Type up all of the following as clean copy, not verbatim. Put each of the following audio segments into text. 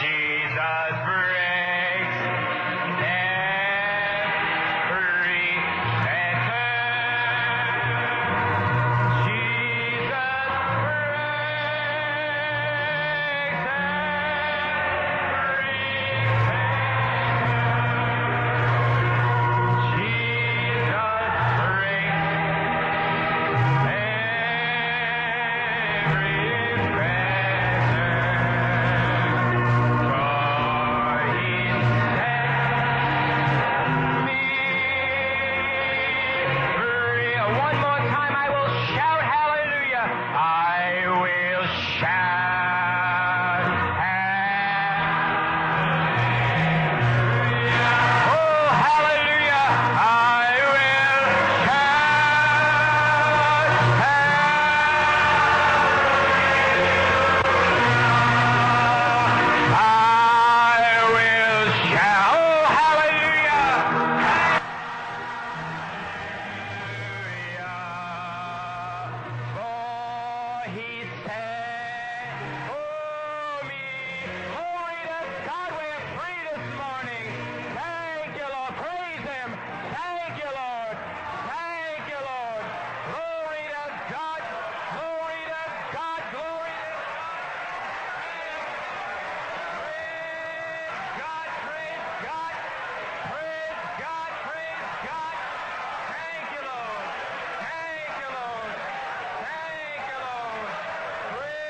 Jesus breaks every fetter. Jesus breaks every one more time, I will shout hallelujah. I will shout hallelujah. Oh, hallelujah. I will shout hallelujah. I will shout hallelujah. For he said, oh me, glory to God, we're free this morning. Thank you, Lord. Praise him. Thank you, Lord. Thank you, Lord. Glory to God. Glory to God. Glory to God. Praise God. Praise God. Praise God. Thank you, Lord. Thank you, Lord. Thank you, Lord. Praise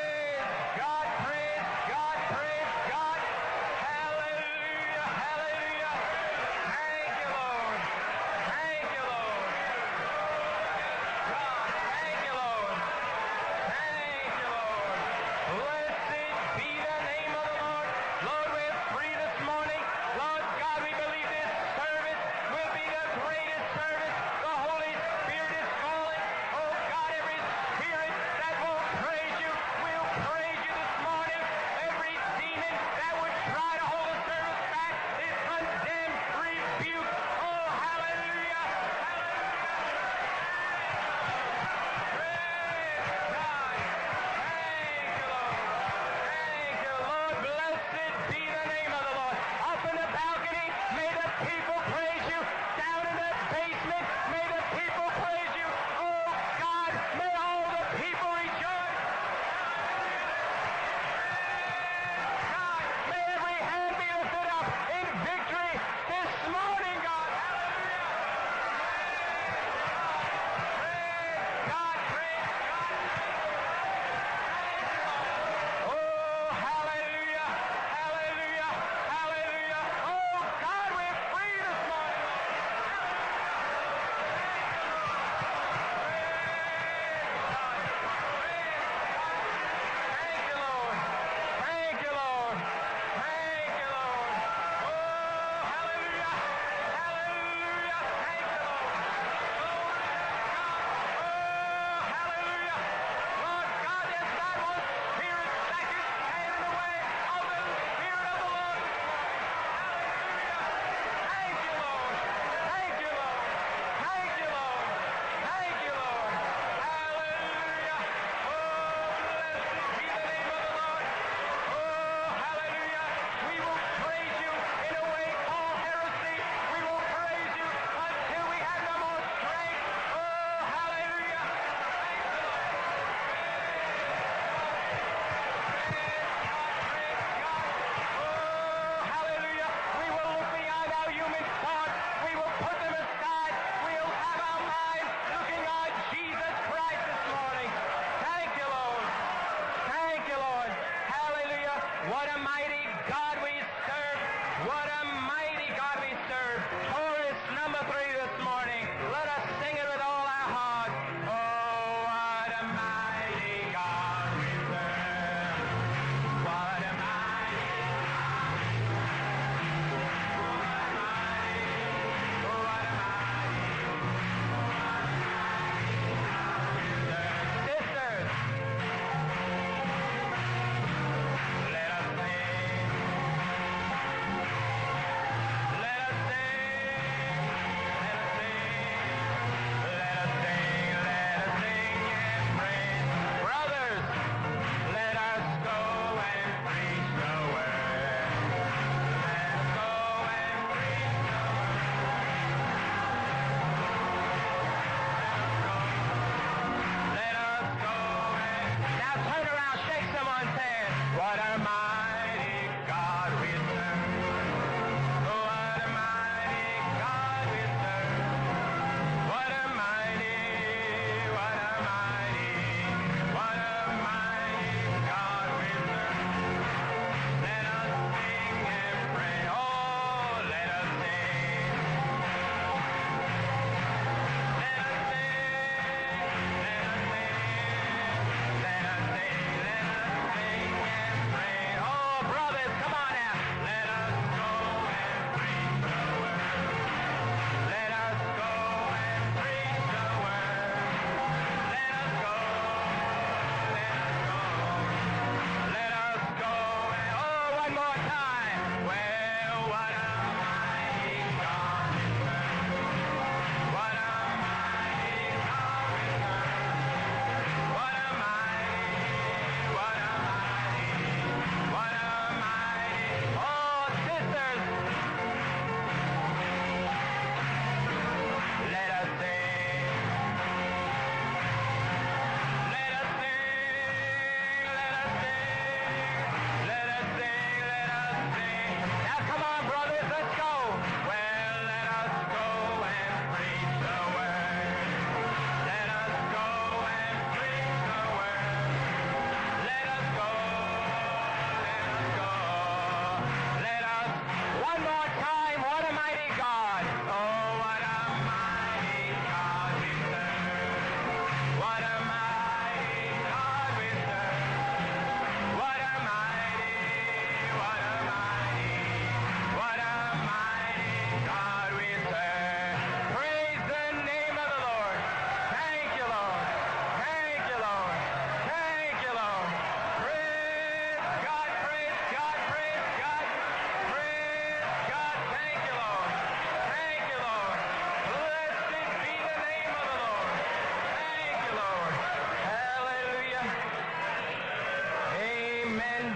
Amen.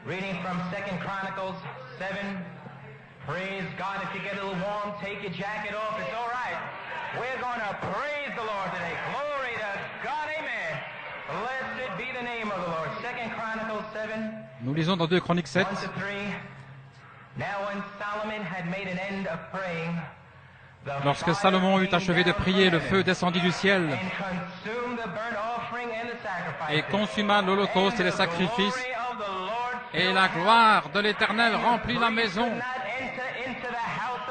Reading from 2 Chronicles 7. Praise God. If you get a little warm, take your jacket off. It's all right. We're going to praise the Lord today. Glory to God. Amen. Blessed be the name of the Lord. 2 Chronicles 7. Nous lisons dans 2 Chroniques 7. 1 to 3. Now when Solomon had made an end of praying, Lorsque Salomon eut achevé de prier, le feu descendit du ciel et consuma l'holocauste et les sacrifices, et la gloire de l'Éternel remplit la maison.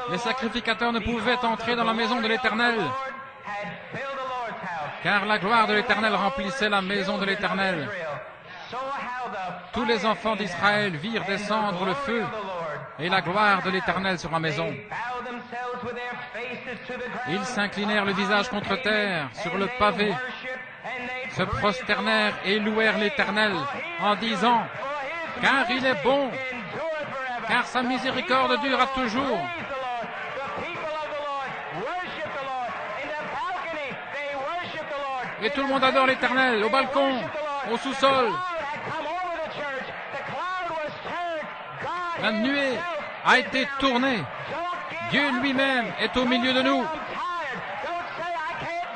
Les sacrificateurs ne pouvaient entrer dans la maison de l'Éternel, car la gloire de l'Éternel remplissait la maison de l'Éternel. Tous les enfants d'Israël virent descendre le feu et la gloire de l'Éternel sur la maison. Ils s'inclinèrent le visage contre terre, sur le pavé, se prosternèrent et louèrent l'Éternel en disant « Car il est bon, car sa miséricorde dure à toujours. » Et tout le monde adore l'Éternel, au balcon, au sous-sol. La nuée a été tournée. Dieu lui-même est au milieu de nous.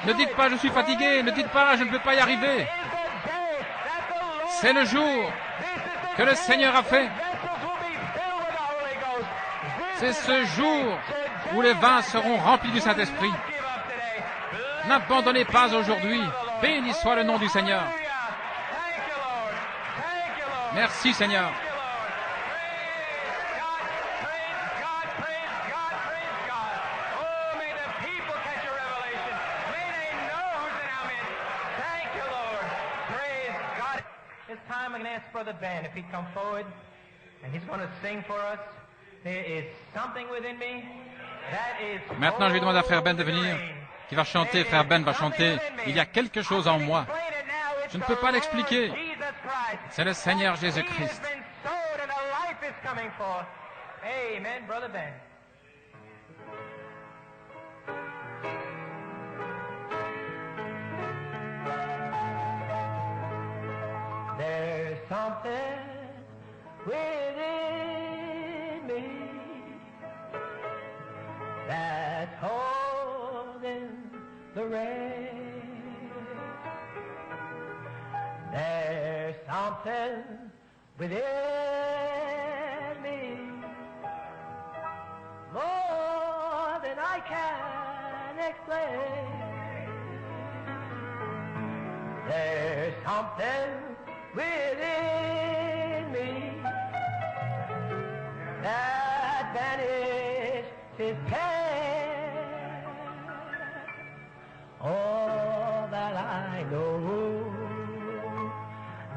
Ne dites pas « je suis fatigué », ne dites pas « je ne peux pas y arriver ». C'est le jour que le Seigneur a fait. C'est ce jour où les vins seront remplis du Saint-Esprit. N'abandonnez pas aujourd'hui. Béni soit le nom du Seigneur. Merci Seigneur. I'm going to ask Brother Ben if he'd come forward, and he's going to sing for us. There is something within me that is. Maintenant, je vais demander à Frère Ben de venir, qui va chanter. Frère Ben va chanter. Il y a quelque chose en moi. Je ne peux pas l'expliquer. C'est le Seigneur Jésus-Christ. Amen, Brother Ben. There's something within me that's holding the rain. There's something within me more than I can explain. There's something within me that banishes pain. All that I know,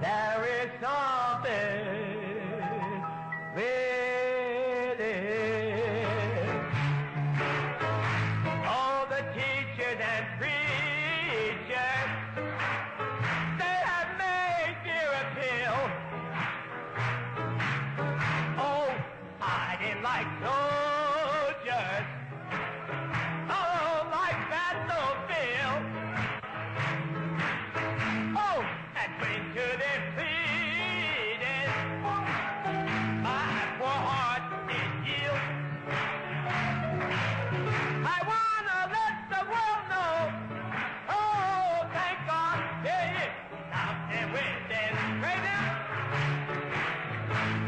there is something within. All the teachers and preachers, they have made their appeal. Oh, I didn't like soldiers. Oh, like battlefield. Oh, and when to defeated, my poor heart did yield. I wanna let the world know. Oh, thank God, there is something within. Praise Him.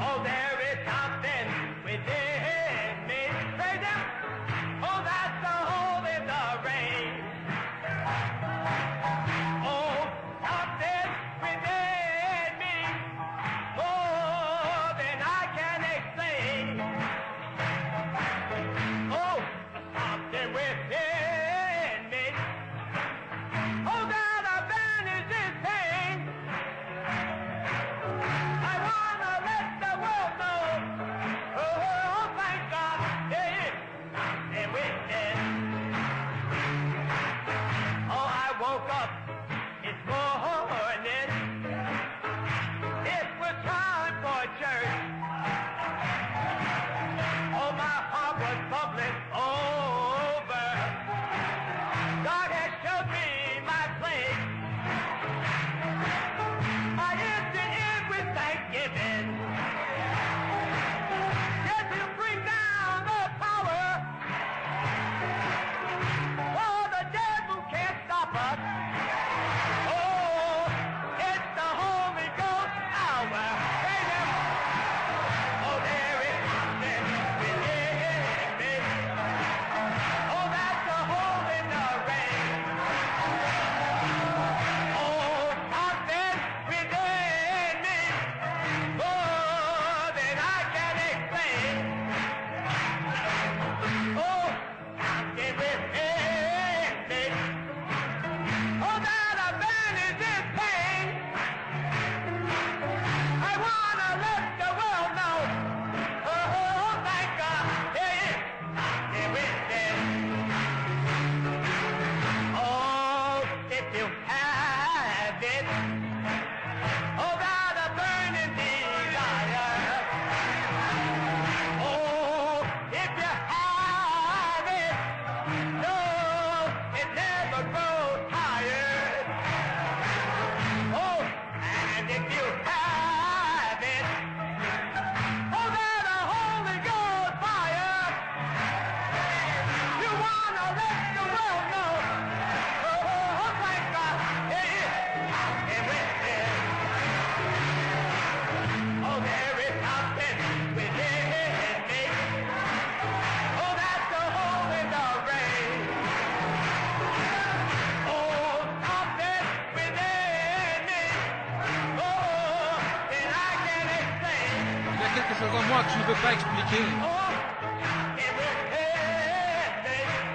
Oh, there is something within chose en moi que je ne peux pas expliquer.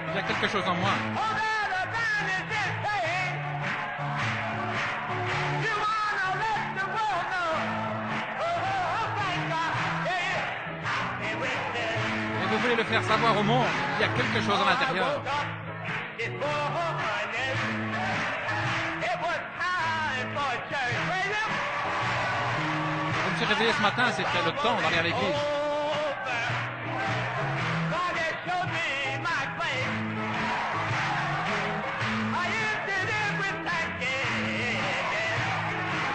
Il y a quelque chose en moi. Et vous voulez le faire savoir au monde. Il y a quelque chose à l'intérieur. Je me suis réveillé ce matin, c'était le temps d'aller à l'église.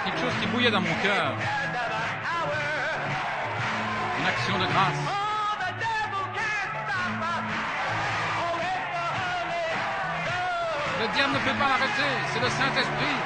Quelque chose qui bouillait dans mon cœur. Une action de grâce. Le diable ne peut pas l'arrêter, c'est le Saint-Esprit.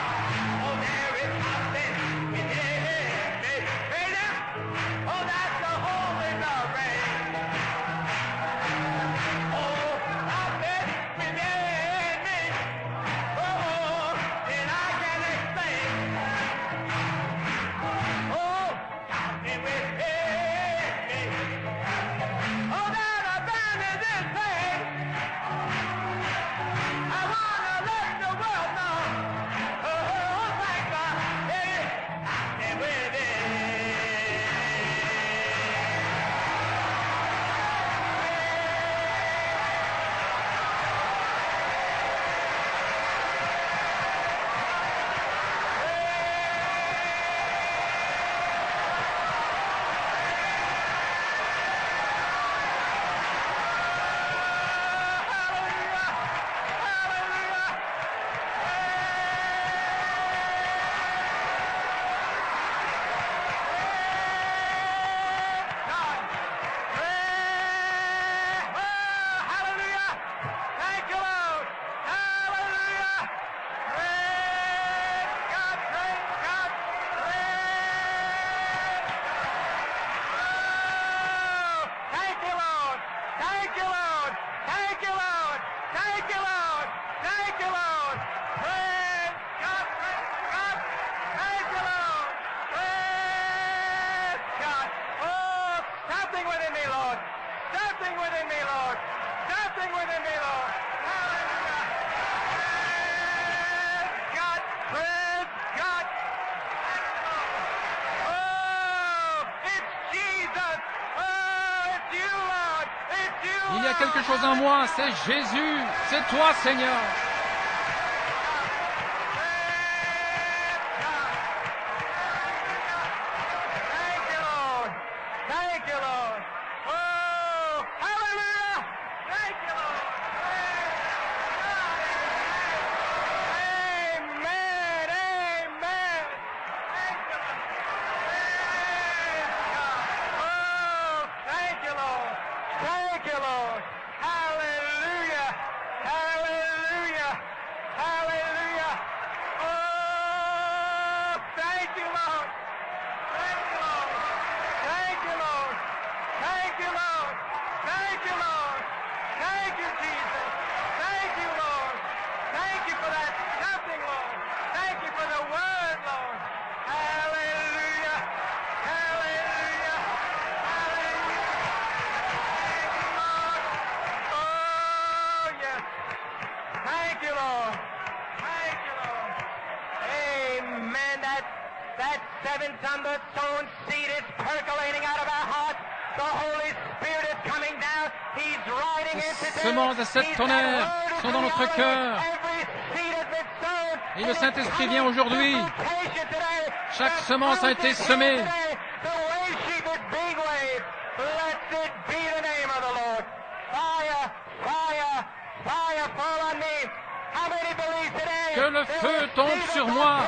Il y a quelque chose en moi, c'est Jésus, c'est toi, Seigneur. Les semences de sept tonnerres sont dans notre cœur. Et le Saint-Esprit vient aujourd'hui. Chaque semence a été semée. Que le feu tombe sur moi.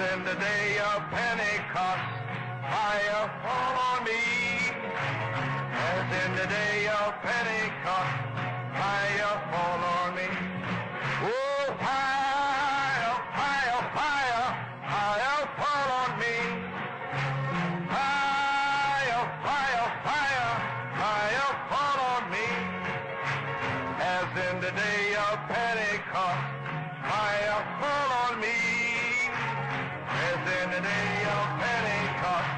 in the day of Pentecost, fire fall on me. As in the day of Pentecost, fire fall on me. Oh, fire, fire, fire, fire fall on me. Fire, fire, fire, fire fall on me. As in the day of Pentecost, fire fall on me. As in the day of Pentecost,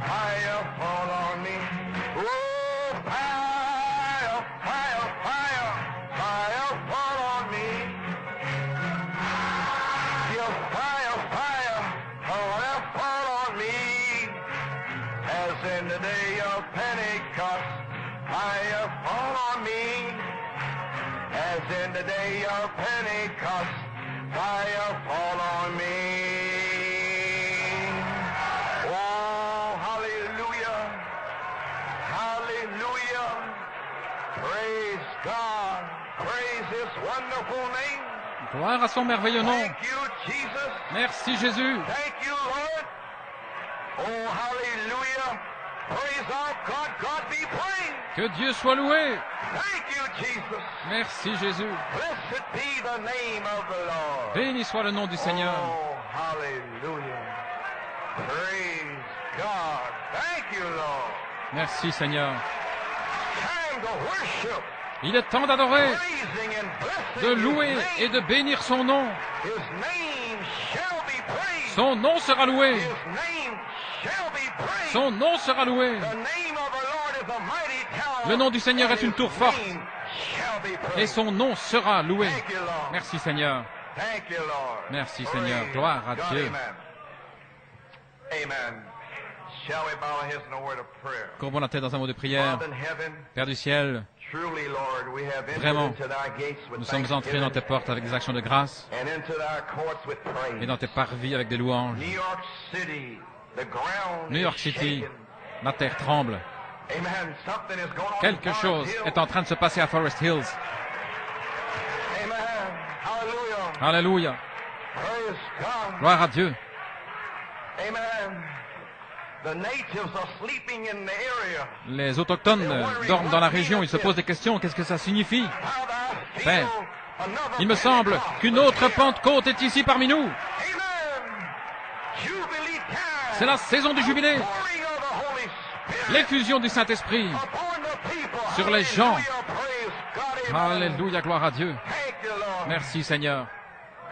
fire fall on me. Oh, fire, fire, fire, fire fall on me. Your fire, fire, fire fall on me. As in the day of Pentecost, fire fall on me. As in the day of Pentecost, fire fall on me. Oh, hallelujah, hallelujah. Praise God, praise His wonderful name. Gloire à son merveilleux nom. Thank you, Jesus. Merci Jésus. Thank you, Lord. Oh, hallelujah. Praise our God, God be praised. Que Dieu soit loué. Thank you, Jesus. Merci Jésus. Blessed be the name of the Lord. Béni soit le nom du Seigneur. Oh, hallelujah. Praise God. Thank you, Lord. Merci Seigneur. Time to worship, Il est temps d'adorer, praising and blessing de louer His et name. de bénir son nom. His name shall be praised. Son nom sera loué. His name shall be praised. Son nom sera loué. The name of the Lord is a mighty tower. Le nom du Seigneur est une tour forte. His name shall be praised. Et son nom sera loué. Thank you, Lord. Merci Seigneur. Thank you, Lord. Merci, Seigneur. Praise Gloire à God. Dieu. Amen. Amen. Shall we bow our heads in a word of prayer? Courbons la tête dans un mot de prière. Father in heaven, Père du ciel, truly, Lord, we have entered Vraiment, into thy gates with nous sommes entrés dans tes thanksgiving portes avec des actions de grâce and into thy courts with praise. et dans tes parvis avec des louanges. New York City, the ground New York is City, shaken. la terre tremble. Amen. Something is going on Quelque in Forest chose Hill. est en train de se passer à Forest Hills. Amen. Hallelujah. Alléluia. Praise God. Gloire à Dieu. Amen. The natives are sleeping in the area. Les autochtones dorment dans la région. Ils se posent des questions. Qu'est-ce que ça signifie? How do I feel Père, another il me semble Pentecost? qu'une autre Pentecôte est ici parmi nous. Amen. Jubilee time. C'est la saison du jubilé. Pouring of the Holy Spirit L'effusion du Saint-Esprit upon the people. sur les gens. Hallelujah. Praise God. Amen. Alléluia, gloire à Dieu. Thank you, Lord. Merci Seigneur.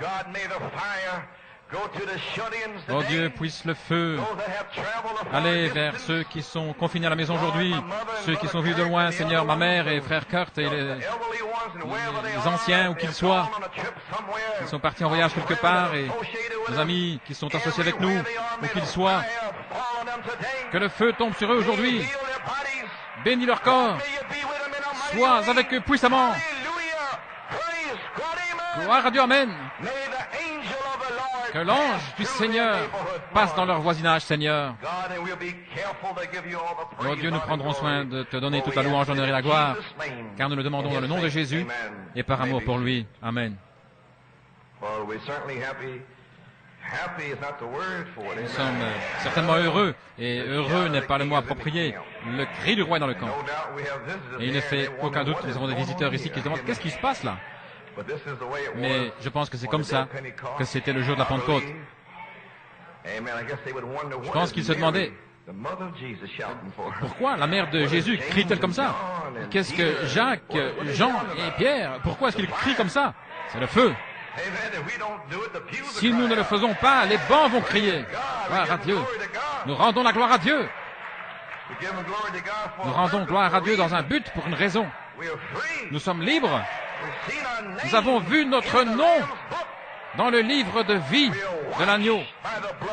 God, may the fire go to the shut-ins Oh today. Dieu, puisse le feu Those that have traveled a far aller vers distance. ceux qui sont confinés à la maison aujourd'hui, ceux qui sont venus de loin, Seigneur, ma mère et frère Kurt et les anciens, où qu'ils soient, qui sont partis en voyage quelque part, et nos amis qui sont associés avec nous, où qu'ils soient, que le feu tombe sur eux aujourd'hui, bénis leur corps, sois avec eux puissamment. Gloire à Dieu, Amen. Que l'ange du Seigneur passe dans leur voisinage, Seigneur. Oh Dieu, nous prendrons soin de te donner toute la louange, l'honneur et la gloire, car nous le demandons dans le nom de Jésus et par amour pour lui. Amen. Nous sommes certainement heureux, et heureux n'est pas le mot approprié. Le cri du roi est dans le camp. Et il ne fait aucun doute que nous avons des visiteurs ici qui se demandent qu'est-ce qui se passe là. Mais je pense que c'est comme ça que c'était le jour de la Pentecôte. Je pense qu'ils se demandaient pourquoi la mère de Jésus crie-t-elle comme ça? Qu'est-ce que Jacques, Jean et Pierre, pourquoi est-ce qu'ils crient comme ça? C'est le feu. Si nous ne le faisons pas, les bancs vont crier. Gloire à Dieu. Nous rendons la gloire à Dieu. Nous rendons gloire à Dieu dans un but pour une raison. Nous sommes libres. Nous avons vu notre nom dans le livre de vie de l'agneau.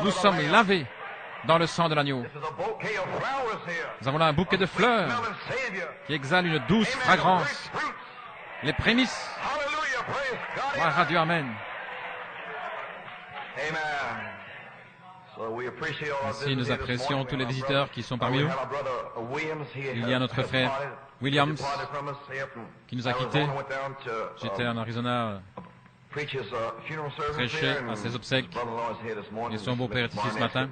Nous sommes lavés dans le sang de l'agneau. Nous avons là un bouquet de fleurs qui exhale une douce fragrance. Les prémices. Gloire à Dieu, Amen. Ainsi, nous apprécions tous les visiteurs qui sont parmi nous. Il y a notre frère Williams qui nous a quittés. J'étais en Arizona prêcher à ses obsèques. Et son beau-père est ici ce matin.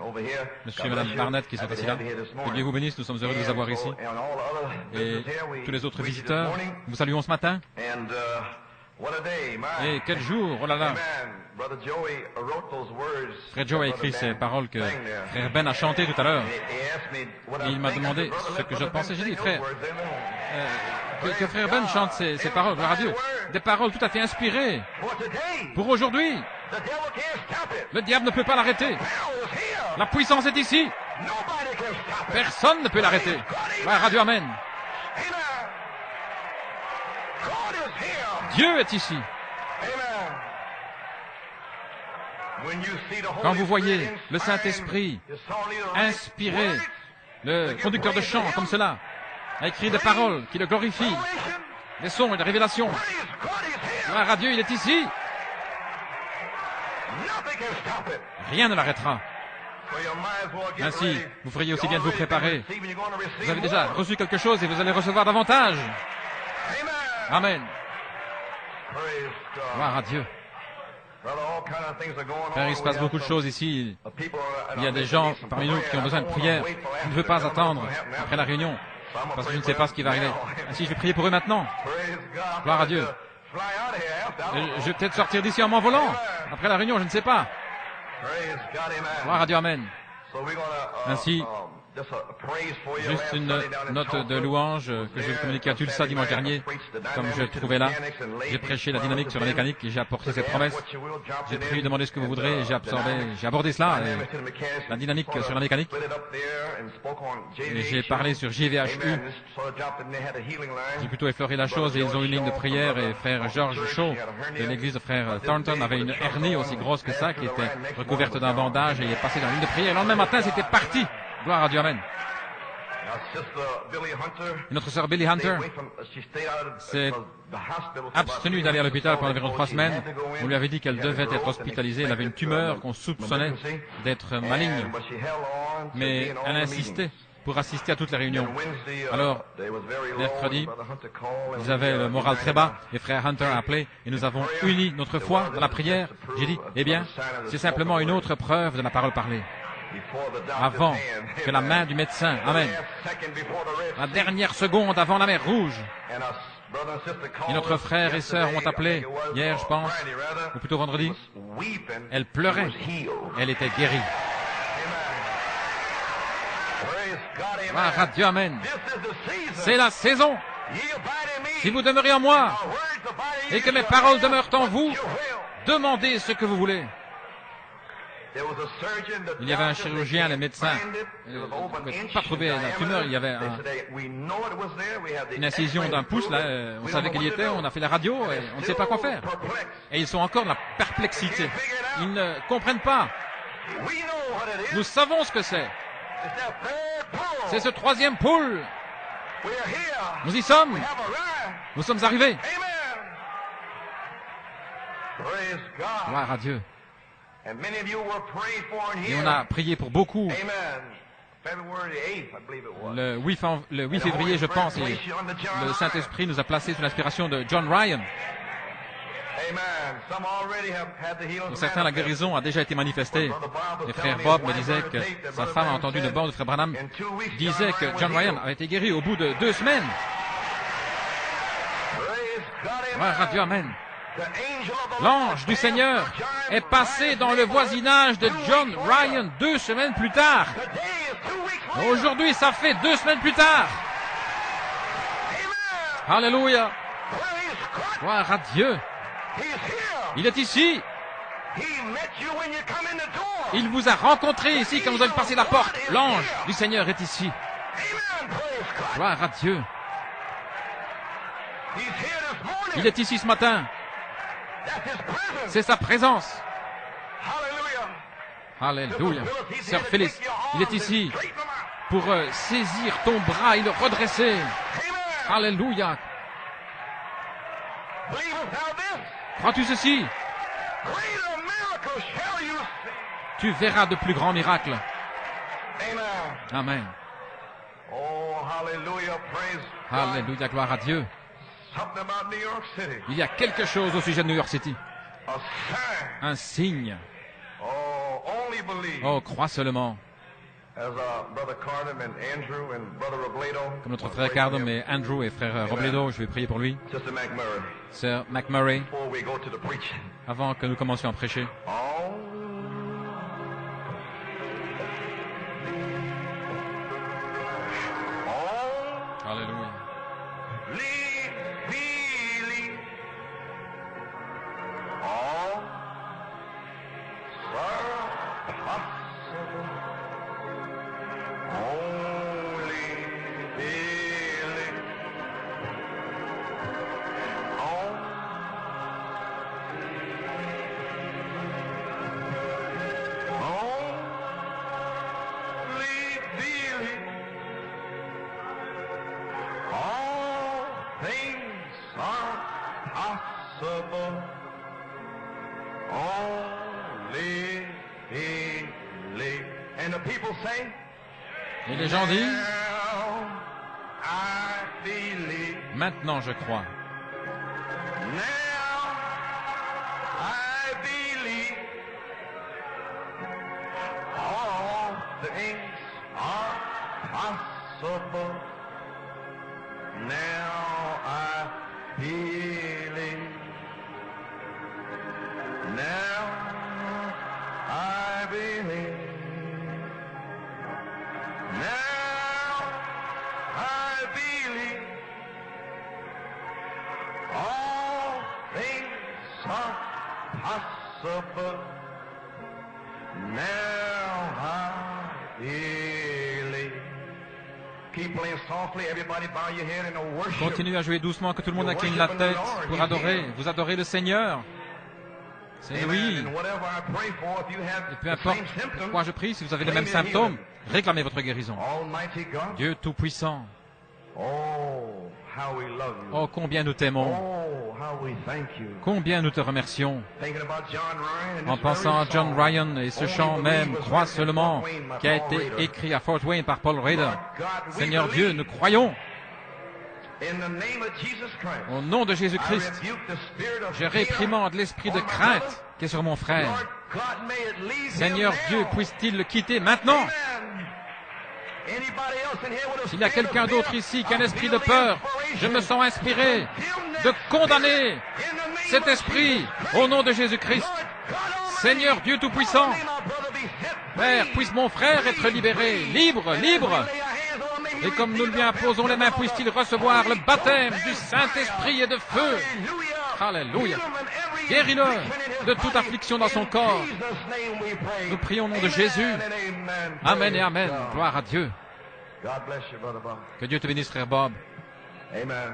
Monsieur et Madame Barnett qui sont assis là. Que Dieu vous bénisse, nous sommes heureux de vous avoir ici. Et tous les autres visiteurs, nous vous saluons ce matin. Et quel jour, oh là là. Frère Joe a écrit ces paroles que Frère Ben a chantées tout à l'heure. Et il m'a demandé ce que je pensais. J'ai dit, frère, que Frère Ben chante ces paroles de la radio. Des paroles tout à fait inspirées. Pour aujourd'hui, le diable ne peut pas l'arrêter. La puissance est ici. Personne ne peut l'arrêter. La radio Amen. Dieu est ici. Quand vous voyez le Saint-Esprit inspirer le conducteur de chant comme cela, a écrit des paroles qui le glorifient, des sons et des révélations, gloire à Dieu, il est ici. Rien ne l'arrêtera. Ainsi, vous feriez aussi bien de vous préparer. Vous avez déjà reçu quelque chose et vous allez recevoir davantage. Amen. Gloire à Dieu. Frère, il se passe beaucoup de choses ici. Il y a des gens parmi nous qui ont besoin de prière. Je ne veux pas attendre après la réunion, parce que je ne sais pas ce qui va arriver. Ainsi, je vais prier pour eux maintenant. Gloire à Dieu. Je vais peut-être sortir d'ici en m'envolant. Après la réunion, je ne sais pas. Gloire à Dieu, Amen. Ainsi, juste une note de louange que je vais communiquer à Tulsa dimanche dernier. Comme je trouvais là, j'ai prêché la dynamique sur la mécanique et j'ai apporté cette promesse. J'ai prié, demandé ce que vous voudrez et j'ai abordé cela, la dynamique sur la mécanique. Et j'ai parlé sur JVHU. J'ai plutôt effleuré la chose et ils ont une ligne de prière et frère George Shaw de l'église de frère Thornton avait une hernie aussi grosse que ça qui était recouverte d'un bandage et il est passé dans la ligne de prière. Et le lendemain matin, c'était parti. Gloire à Dieu, Amen. Et notre sœur Billy Hunter s'est abstenue d'aller à l'hôpital pendant environ 3 semaines. On lui avait dit qu'elle devait être hospitalisée. Elle avait une tumeur qu'on soupçonnait d'être maligne. Mais elle a insisté pour assister à toutes les réunions. Alors, mercredi, ils avaient le moral très bas et frère Hunter a appelé et nous avons uni notre foi dans la prière. J'ai dit, eh bien, c'est simplement une autre preuve de la parole parlée. Avant que la main du médecin, Amen, la dernière seconde avant la mer Rouge. Et notre frère et sœur ont appelé hier, je pense, ou plutôt vendredi. Elle pleurait. Elle était guérie. Gloire à Dieu, Amen. C'est la saison. Si vous demeurez en moi et que mes paroles demeurent en vous, demandez ce que vous voulez. Il y avait un chirurgien, les médecins ne pouvaient pas trouver la tumeur. Il y avait une incision d'un pouce, là, on savait qu'elle y était, on a fait la radio et on ne sait pas quoi faire. Et ils sont encore dans la perplexité. Ils ne comprennent pas. Nous savons ce que c'est. C'est ce 3e poule. Nous y sommes. Nous sommes arrivés. Gloire à Dieu. Et on a prié pour beaucoup. Le 8 février, je pense, et le Saint-Esprit nous a placés sous l'inspiration de John Ryan. Pour certains, la guérison a déjà été manifestée. Et frère Bob me disait que sa femme a entendu une bande de frère Branham disait que John Ryan avait été guéri au bout de 2 semaines. Gloire à Dieu, Amen. L'ange du Seigneur est passé dans le voisinage de John Ryan 2 semaines plus tard. Aujourd'hui, ça fait 2 semaines plus tard. Alléluia. Gloire à Dieu. Il est ici. Il vous a rencontré ici quand vous avez passé la porte. L'ange du Seigneur est ici. Gloire à Dieu. Il est ici ce matin. C'est sa présence. Alléluia. Sœur Félix, il est ici pour saisir ton bras et le redresser. Alléluia. Crois-tu ceci? Tu verras de plus grands miracles. Amen. Alléluia, gloire à Dieu. Il y a quelque chose au sujet de New York City. a sign. un signe. Oh, only believe. Oh, crois seulement. As Brother Cardam and Andrew and Brother Robledo. Comme notre frère Cardam et Andrew et frère Robledo, je vais prier pour lui. Sister McMurray. Sœur McMurray, Before we go to the preaching. avant que nous commencions à prêcher. Oh. Oh. Alléluia. Believe. All are possible. Only believe. Only believe. All things are possible. Only believe. And the people say, Et les gens disent, now I believe. maintenant je crois. Now I believe. All things are possible. Now I believe. Now I believe. Now I believe. All things are possible. Now I believe. Keep playing softly. Everybody bow your head in a worship. Continuez à jouer doucement, que tout le monde incline la tête pour adorer. Vous adorez le Seigneur. C'est oui. And whatever I pray for, if you have Et peu the importe same symptoms, quoi je prie, si vous avez les mêmes symptômes, réclamez votre guérison. Almighty God. Dieu Tout-Puissant, Oh, how we love you. oh combien nous t'aimons, Oh, how we thank you. combien nous te remercions. Thinking about John Ryan and En this pensant à very John song. Ryan et ce Only chant believe même, was crois written at seulement, Fort Wayne by qui a Paul été Rader. écrit à Fort Wayne par Paul Rader. Lord God, we Seigneur believe. Dieu, nous croyons. In the name of Jesus Christ, Au nom de I Jésus-Christ, rebuke the spirit of je fear réprimande l'esprit de on my crainte brother. qui est sur mon frère. Lord God, may it leave Seigneur him Dieu, now. puisse-t-il le quitter maintenant? Amen. Anybody else in here with a S'il y a spirit of quelqu'un d'autre fear, ici qui a un I esprit feel de the peur, inspiration je me sens inspiré to condemn that de condamner spirit in the name cet of esprit Jesus Christ. au nom de Jésus-Christ. Lord God Almighty, Seigneur Dieu Tout-Puissant, may my brother be set Père, free. puisse mon frère être libéré, libre, And as libre. we lay our hands on him, may he Et comme nous receive lui the imposons les mains, baptism of puisse-t-il the recevoir le Holy baptême Ghost du and Saint-Esprit et de feu. fire. Alléluia. Heal him in every Guéris-le affliction in his de toute body. affliction dans son In corps. Jesus' name we pray. Nous prions au nom de Amen Jésus. and amen. Amen et Praise Amen. God. Gloire à Dieu. God bless you, Brother Bob. Que Dieu te bénisse, frère Bob. Amen.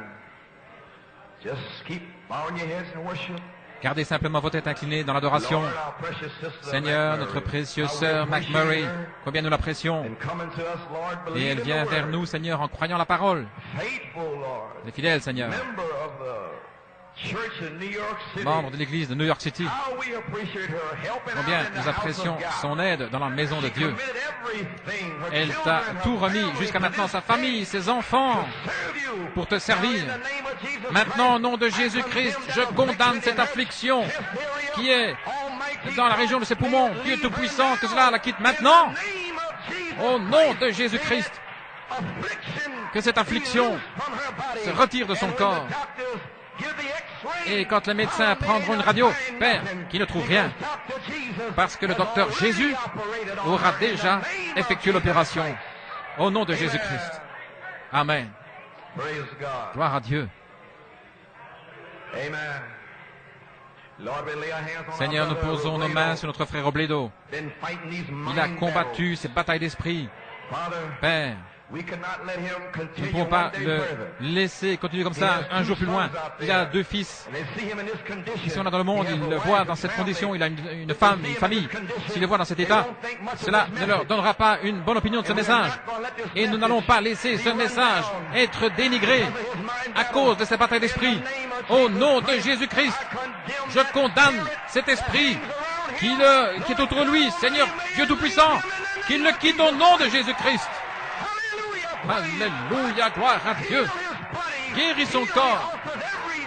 Just keep bowing your heads and worship. Gardez simplement votre tête inclinée dans l'adoration. Lord, our precious sister Seigneur, McMurray, notre précieuse how we sœur appreciate McMurray, her combien nous l'apprécions. and coming to us, Lord, Et believing elle the vient vers word. nous, Seigneur, en croyant la parole. Faithful, Lord. Elle est fidèle, Seigneur. Member of the church in New York City. Membre de l'église de New York City. How we appreciate her helping Combien out in the nous house apprécions of God. son aide dans la maison de She Dieu. committed everything, her Elle children, t'a her tout remis family, jusqu'à to maintenant, this sa day, famille, ses enfants, to serve you. pour te servir. Now, in the name of Jesus Maintenant, au Christ, nom de I Jésus-Christ, condemn je that condamne affliction cette in her affliction chest area. qui est Almighty dans la God, région de ses may poumons. it Dieu leave her Tout-Puissant, que now. cela la quitte In maintenant. the name of Jesus Au nom de Christ, Jésus-Christ, may affliction que cette be affliction loosed from her body. se retire de son And when corps. the doctors give the X-ray, Et quand les médecins prendront une radio, Père, qui ne trouve rien, parce que le docteur Jésus aura déjà effectué l'opération. Au nom de Jésus-Christ. Amen. Praise God. Gloire à Dieu. Amen. Lord, we lay our hands on our Seigneur, nous brother posons nos Robledo. mains sur notre frère Robledo. Been fighting these Il a mind combattu ces batailles d'esprit. battles. Father, Père, we cannot let him nous ne continue pouvons one pas day le further. laisser continuer comme ça un jour plus loin. Il a 2 fils. And they see him in this condition. Ici, on est dans le monde, He has ils a le wife voient and dans cette family. condition, il a une femme, une famille. S'ils le voient dans cet état, cela ne leur donnera pas une bonne opinion de ce message. Et nous n'allons pas laisser ce message être dénigré à cause de ces batailles d'esprit. Au nom de Jésus-Christ, je condamne cet esprit qui est autour de lui. Seigneur Dieu Tout-Puissant, qu'il le quitte au nom de Jésus-Christ. Alléluia, gloire à Dieu. Guéris son corps,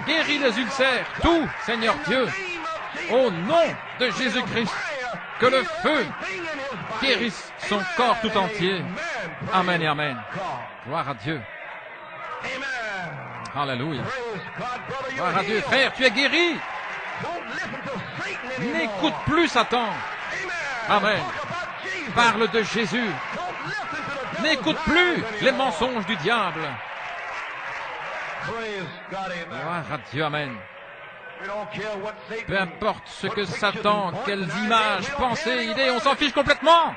guéris les ulcères, tout, Seigneur Dieu, Au nom de Jésus-Christ, que le feu guérisse son corps tout entier. Amen et amen. Gloire à Dieu. Alléluia. Gloire à Dieu. Frère, tu es guéri. N'écoute plus Satan. Amen. Parle de Jésus. N'écoute plus les mensonges du diable. Gloire à Dieu. Amen. Peu importe ce que Satan, quelles images, pensées, idées, on s'en fiche complètement.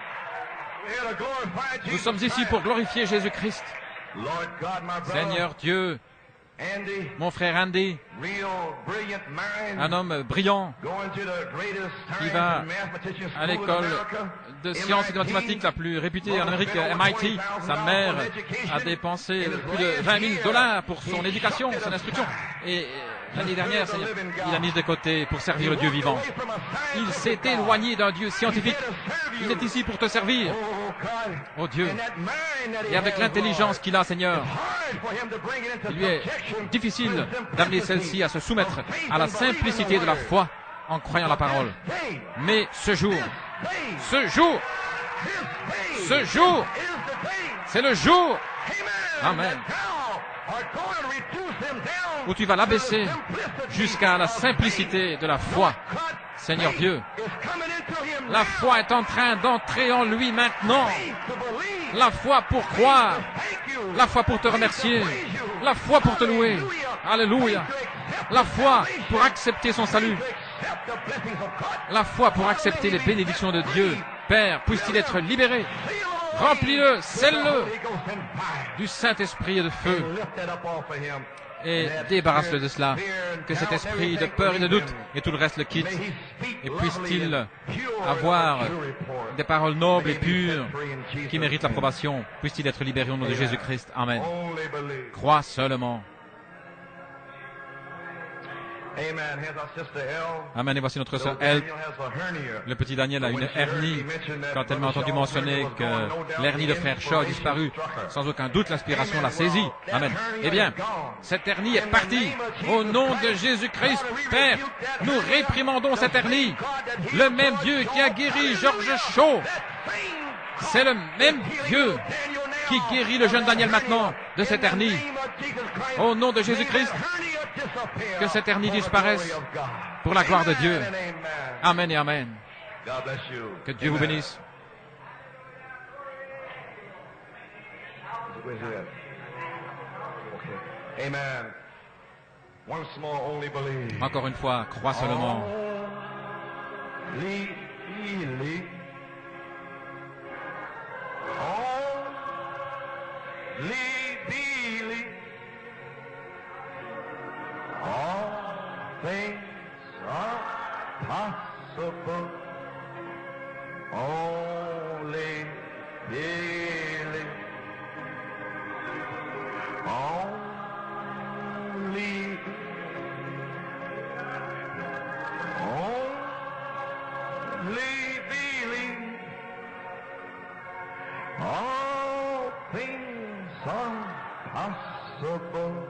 Nous sommes ici pour glorifier Jésus-Christ. Seigneur Dieu, mon frère Andy, un homme brillant qui va à l'école de sciences et de mathématiques la plus réputée en Amérique, MIT. Sa mère a dépensé plus de 20 000 $ pour son éducation, son instruction. Et l'année dernière, Seigneur, il a mis de côté pour servir le Dieu vivant. Il s'est éloigné d'un Dieu scientifique. Il est ici pour te servir, oh Dieu. Et avec l'intelligence qu'il a, Seigneur, il lui est difficile d'amener celle-ci à se soumettre à la simplicité de la foi en croyant la parole. Mais ce jour, c'est le jour, amen, où tu vas l'abaisser jusqu'à la simplicité de la foi. Seigneur Dieu, la foi est en train d'entrer en lui maintenant. La foi pour croire, la foi pour te remercier, la foi pour te louer. Alléluia. La foi pour accepter son salut. La foi pour accepter les bénédictions de Dieu. Père, puisse-t-il être libéré. Remplis-le, scelle-le du Saint-Esprit et de feu. Et débarrasse-le de cela, que cet esprit de peur et de doute et tout le reste le quitte. Et puisse-t-il avoir des paroles nobles et pures qui méritent l'approbation. Puisse-t-il être libéré au nom de Jésus-Christ. Amen. Crois seulement. Amen. Et voici notre sœur Elle. Le petit Daniel a une hernie. Quand elle m'a entendu mentionner que l'hernie de frère Shaw a disparu, sans aucun doute l'inspiration l'a saisie. Amen. Eh bien, cette hernie est partie. Au nom de Jésus-Christ, Père, nous réprimandons cette hernie. Le même Dieu qui a guéri George Shaw, c'est le même Dieu qui guérit le jeune Daniel maintenant de cette hernie. Au nom de Jésus-Christ, que cette hernie disparaisse pour la gloire de Dieu. Amen et amen. Que Dieu vous bénisse. Encore une fois, crois seulement. All things are possible. Only believe. Only believe. All things are possible.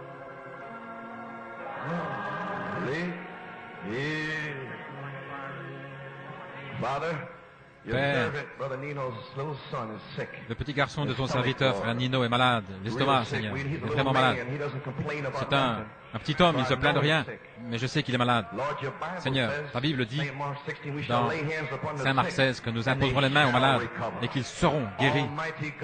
Père, le petit garçon de ton serviteur, frère Nino, est malade. L'estomac, Seigneur, il est vraiment malade. C'est un petit homme, il ne se plaint de rien, mais je sais qu'il est malade. Seigneur, ta Bible dit dans Saint Marc 16 que nous imposerons les mains aux malades et qu'ils seront guéris.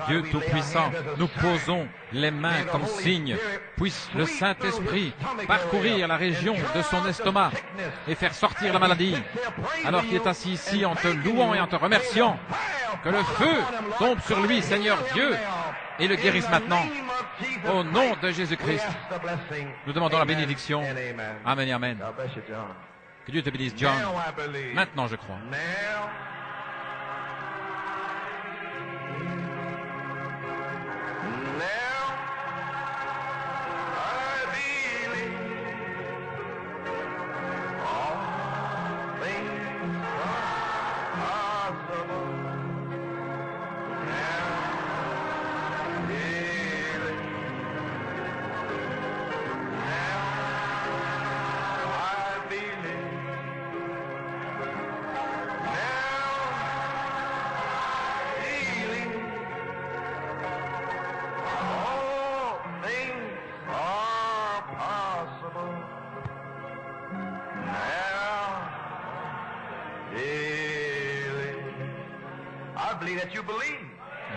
Dieu Tout-Puissant, nous posons les mains comme signe. Puisse le Saint-Esprit parcourir la région de son estomac et faire sortir la maladie. Alors qu'il est assis ici en te louant et en te remerciant, que le feu tombe sur lui, Seigneur Dieu, et le guérisse maintenant. Au nom de Jésus-Christ, nous demandons la bénédiction. Amen et amen. Que Dieu te bénisse, John. Maintenant, je crois.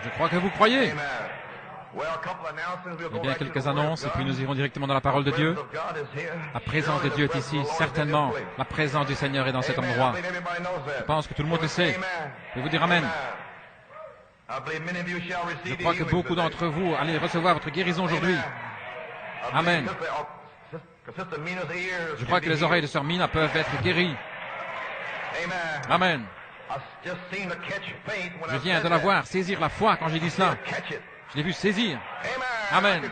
Je crois que vous croyez. Eh bien, quelques annonces et puis nous irons directement dans la parole de Dieu. La présence de Dieu est ici, certainement. La présence du Seigneur est dans cet endroit. Je pense que tout le monde le sait. Je vais vous dire Amen. Je crois que beaucoup d'entre vous allez recevoir votre guérison aujourd'hui. Amen. Je crois que les oreilles de Sœur Mina peuvent être guéries. Amen. Je viens de la voir saisir la foi quand j'ai dit cela. Je l'ai vu saisir. Amen.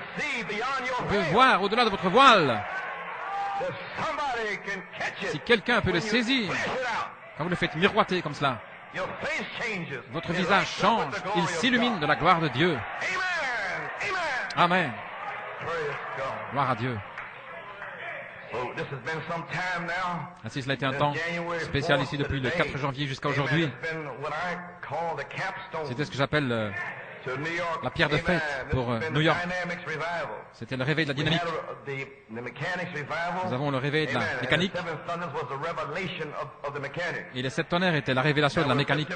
Vous pouvez voir au-delà de votre voile. Si quelqu'un peut le saisir, quand vous le faites miroiter comme cela, votre visage change, il s'illumine de la gloire de Dieu. Amen. Gloire à Dieu. Ainsi, cela a été un temps spécial ici depuis le 4 janvier jusqu'à aujourd'hui. C'était ce que j'appelle la pierre de fête pour New York. C'était le réveil de la dynamique. Nous avons le réveil de la mécanique. Et les 7 tonnerres étaient la révélation de la mécanique.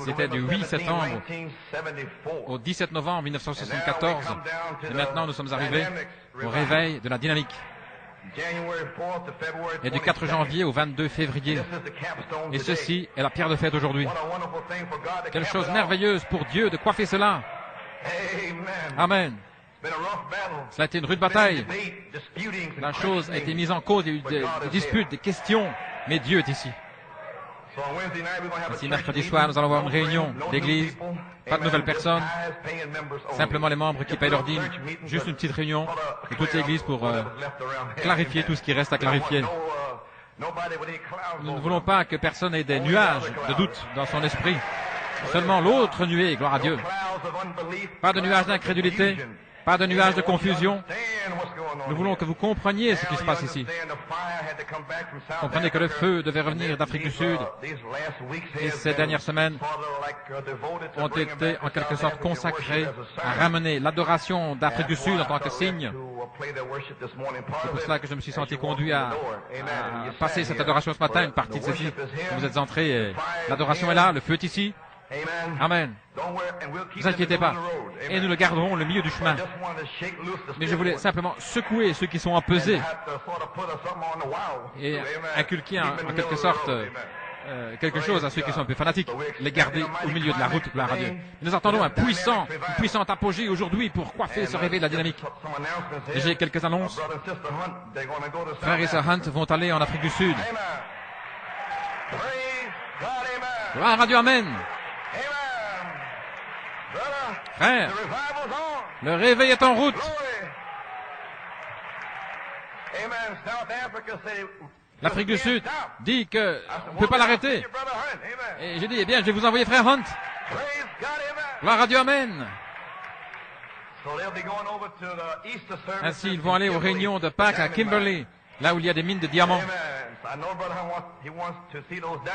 C'était du 8 septembre au 17 novembre 1974. Et maintenant, nous sommes arrivés au réveil de la dynamique. Et du 4 janvier au 22 février. Et ceci est la pierre de fête aujourd'hui. Quelle chose merveilleuse pour Dieu de coiffer cela. Amen. Cela a été une rude bataille. La chose a été mise en cause, il y a eu des disputes, des questions. Mais Dieu est ici. Ainsi, mercredi soir, nous allons avoir une réunion d'église. Pas de nouvelles personnes. Simplement les membres qui payent leur dîme. Juste une petite réunion de toute l'église pour clarifier tout ce qui reste à clarifier. Nous ne voulons pas que personne ait des nuages de doute dans son esprit. Seulement l'autre nuée, gloire à Dieu. Pas de nuages d'incrédulité. Pas de nuages de confusion. Nous voulons que vous compreniez ce qui se passe ici. Comprenez que le feu devait revenir d'Afrique du Sud. Et ces dernières semaines ont été en quelque sorte consacrées à ramener l'adoration d'Afrique du Sud en tant que signe. C'est pour cela que je me suis senti conduit à passer cette adoration ce matin, une partie de ceci. Vous êtes entrés et l'adoration est là, le feu est ici. Amen. Ne vous inquiétez pas. Et nous le garderons le milieu du chemin. Mais je voulais simplement secouer ceux qui sont empesés et inculquer en quelque sorte quelque chose à ceux qui sont un peu fanatiques. Les garder au milieu de la route, gloire à Dieu. Nous attendons un puissant apogée aujourd'hui pour coiffer ce réveil de la dynamique. Et j'ai quelques annonces. Frère et sœur Hunt vont aller en Afrique du Sud. Gloire à Dieu, Amen. Frère, le réveil est en route. L'Afrique du Sud dit que on ne peut pas l'arrêter. Et j'ai dit, eh bien, je vais vous envoyer frère Hunt. Gloire à Dieu, Amen. Ainsi, ils vont aller aux réunions de Pâques à Kimberley, là où il y a des mines de diamants.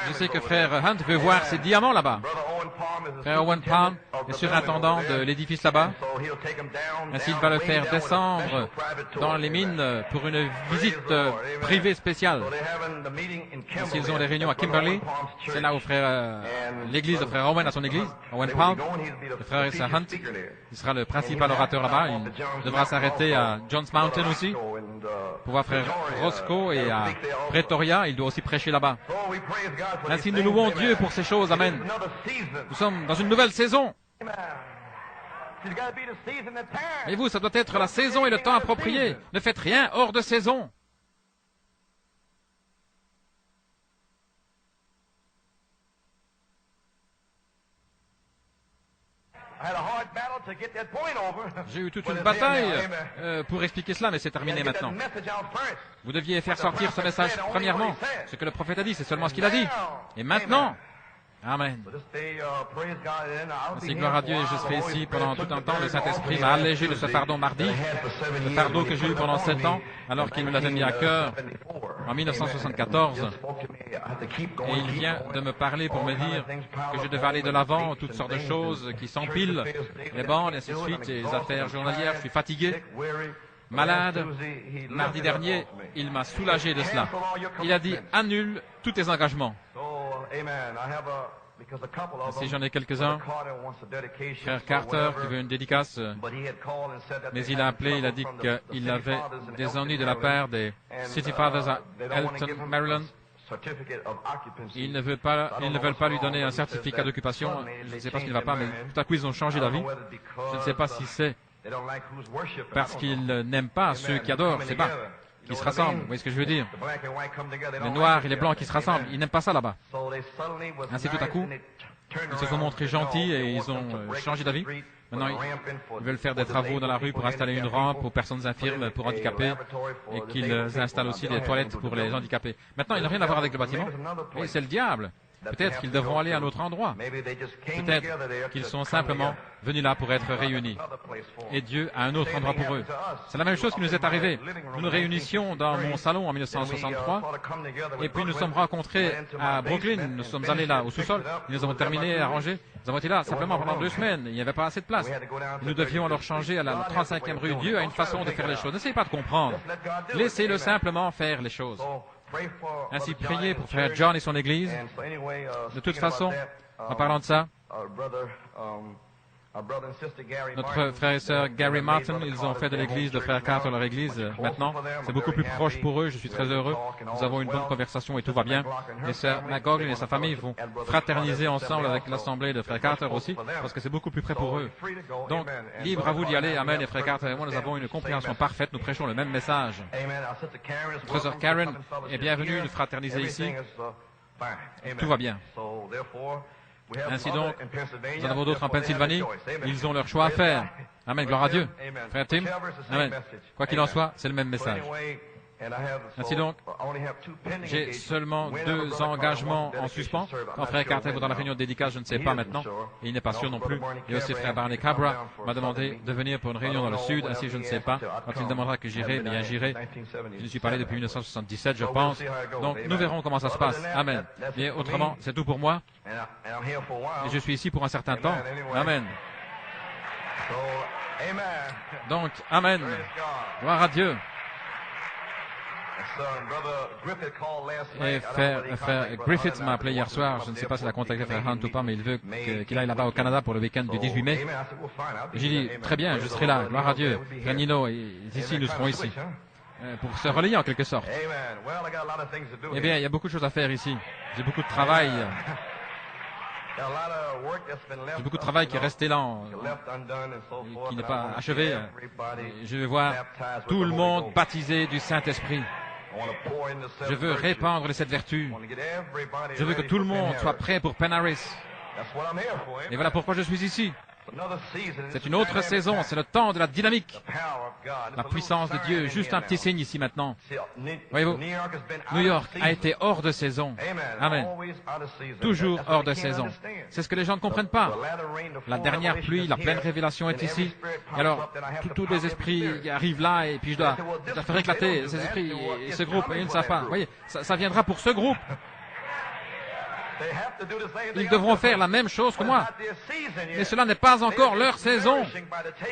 Je sais que frère Hunt veut voir ces diamants là-bas. Frère Owen Palm est surintendant de l'édifice là-bas. Ainsi, il va le faire descendre dans les mines pour une visite privée spéciale. Ainsi, ils ont des réunions à Kimberley. C'est là où l'église de frère Owen a son église, Owen Palm. Le frère Hunt, il sera le principal orateur là-bas. Il devra s'arrêter à Johns Mountain aussi pour voir frère Roscoe et à Pretoria, il doit aussi prêcher là-bas. Ainsi, nous louons Dieu pour ces choses. Amen. Nous sommes dans une nouvelle saison. Et vous, ça doit être la saison et le temps approprié. Ne faites rien hors de saison. J'ai eu toute une bataille pour expliquer cela, mais c'est terminé maintenant. Vous deviez faire sortir ce message premièrement. Ce que le prophète a dit, c'est seulement ce qu'il a dit. Et maintenant, Amen. Merci, gloire à Dieu, je serai ici pendant tout un temps. Le Saint-Esprit m'a allégé de ce fardeau mardi, le fardeau que j'ai eu pendant 7 ans, alors qu'il me l'avait mis à cœur en 1974. Et il vient de me parler pour me dire que je devais aller de l'avant, toutes sortes de choses qui s'empilent, les bandes, et ainsi de suite, les affaires journalières. Je suis fatigué, malade. Mardi dernier, il m'a soulagé de cela. Il a dit, annule tous tes engagements. Si j'en ai quelques-uns, frère Carter qui veut une dédicace, mais il a appelé, il a dit qu'il avait des ennuis de la part des City Fathers à Elton, Maryland. Ils ne veulent pas lui donner un certificat d'occupation. Je ne sais pas ce qui ne va pas, mais tout à coup ils ont changé d'avis. Je ne sais pas si c'est parce qu'ils n'aiment pas ceux qui adorent, c'est pas, qui se rassemblent. Vous voyez ce que je veux dire? Les noirs et les blancs qui se rassemblent, ils n'aiment pas ça là-bas. Ainsi tout à coup, ils se sont montrés gentils et ils ont changé d'avis. Maintenant, ils veulent faire des travaux dans la rue pour installer une rampe pour personnes infirmes, pour handicapés, et qu'ils installent aussi des toilettes pour les handicapés. Maintenant, ils n'ont rien à voir avec le bâtiment. Oui, c'est le diable. Peut-être qu'ils devront aller à un autre endroit. Peut-être qu'ils sont simplement venus là pour être réunis. Et Dieu a un autre endroit pour eux. C'est la même chose qui nous est arrivé. Nous nous réunissions dans mon salon en 1963, et puis nous sommes rencontrés à Brooklyn. Nous sommes allés là, au sous-sol, et nous avons terminé, arrangé. Nous avons été là simplement pendant 2 semaines. Il n'y avait pas assez de place. Nous devions alors changer à la 35e rue. Dieu a une façon de faire les choses. N'essayez pas de comprendre. Laissez-le simplement faire les choses. Ainsi, priez pour frère John et son église. De toute façon, en parlant de ça, notre frère et sœur Gary Martin, ils ont fait de l'église de frère Carter leur église maintenant. C'est beaucoup plus proche pour eux, je suis très heureux. Nous avons une bonne conversation et tout va bien. Et sœur McGoglin et sa famille vont fraterniser ensemble avec l'assemblée de frère Carter aussi, parce que c'est beaucoup plus près pour eux. Donc, libre à vous d'y aller. Amen. Et frère Carter et moi, nous avons une compréhension parfaite. Nous prêchons le même message. Notre sœur Karen est bienvenue nous fraterniser ici. Tout va bien. Ainsi donc, nous en avons d'autres en Pennsylvanie. Ils ont leur choix à faire. Amen, gloire à Dieu. Frère Tim, amen. Quoi qu'il en soit, c'est le même message. Ainsi donc, j'ai seulement 2 engagements en suspens. Quand frère Carter va dans la réunion de dédicace, je ne sais pas maintenant. Et il n'est pas sûr non plus. Et aussi frère Barney Cabra m'a demandé de venir pour une réunion dans le sud. Ainsi, je ne sais pas. Quand il demandera que j'irai, bien j'irai. Je ne suis pas allé depuis 1977, je pense. Donc, nous verrons comment ça se passe. Amen. Et autrement, c'est tout pour moi. Et je suis ici pour un certain temps. Amen. Donc, amen. Gloire à Dieu. Et frère Griffith m'a appelé hier soir. Je ne sais pas s'il a contacté frère Hunt ou pas, mais il veut qu'il aille là-bas au Canada pour le week-end du 18 mai. J'ai dit, très bien, je serai là. Gloire à Dieu. Frère Nino, ici, nous serons ici. Pour se relayer en quelque sorte. Eh bien, il y a beaucoup de choses à faire ici. J'ai beaucoup de travail. J'ai beaucoup de travail qui est resté là, qui n'est pas achevé. Je veux voir tout le monde baptisé du Saint-Esprit. Je veux répandre cette vertu. Je veux que tout le monde soit prêt pour Penaris. Et voilà pourquoi je suis ici. C'est une autre saison, c'est le temps de la dynamique. La puissance de Dieu, juste un petit signe ici maintenant. Voyez-vous, New York a été hors de saison. Amen. Toujours hors de saison. C'est ce que les gens ne comprennent pas. La dernière pluie, la pleine révélation est ici. Et alors, tous les esprits arrivent là et puis je dois faire éclater ces esprits et ce groupe. Et ils ne savent pas. Vous voyez, ça viendra pour ce groupe. Ils devront faire la même chose que moi. Mais cela n'est pas encore leur saison.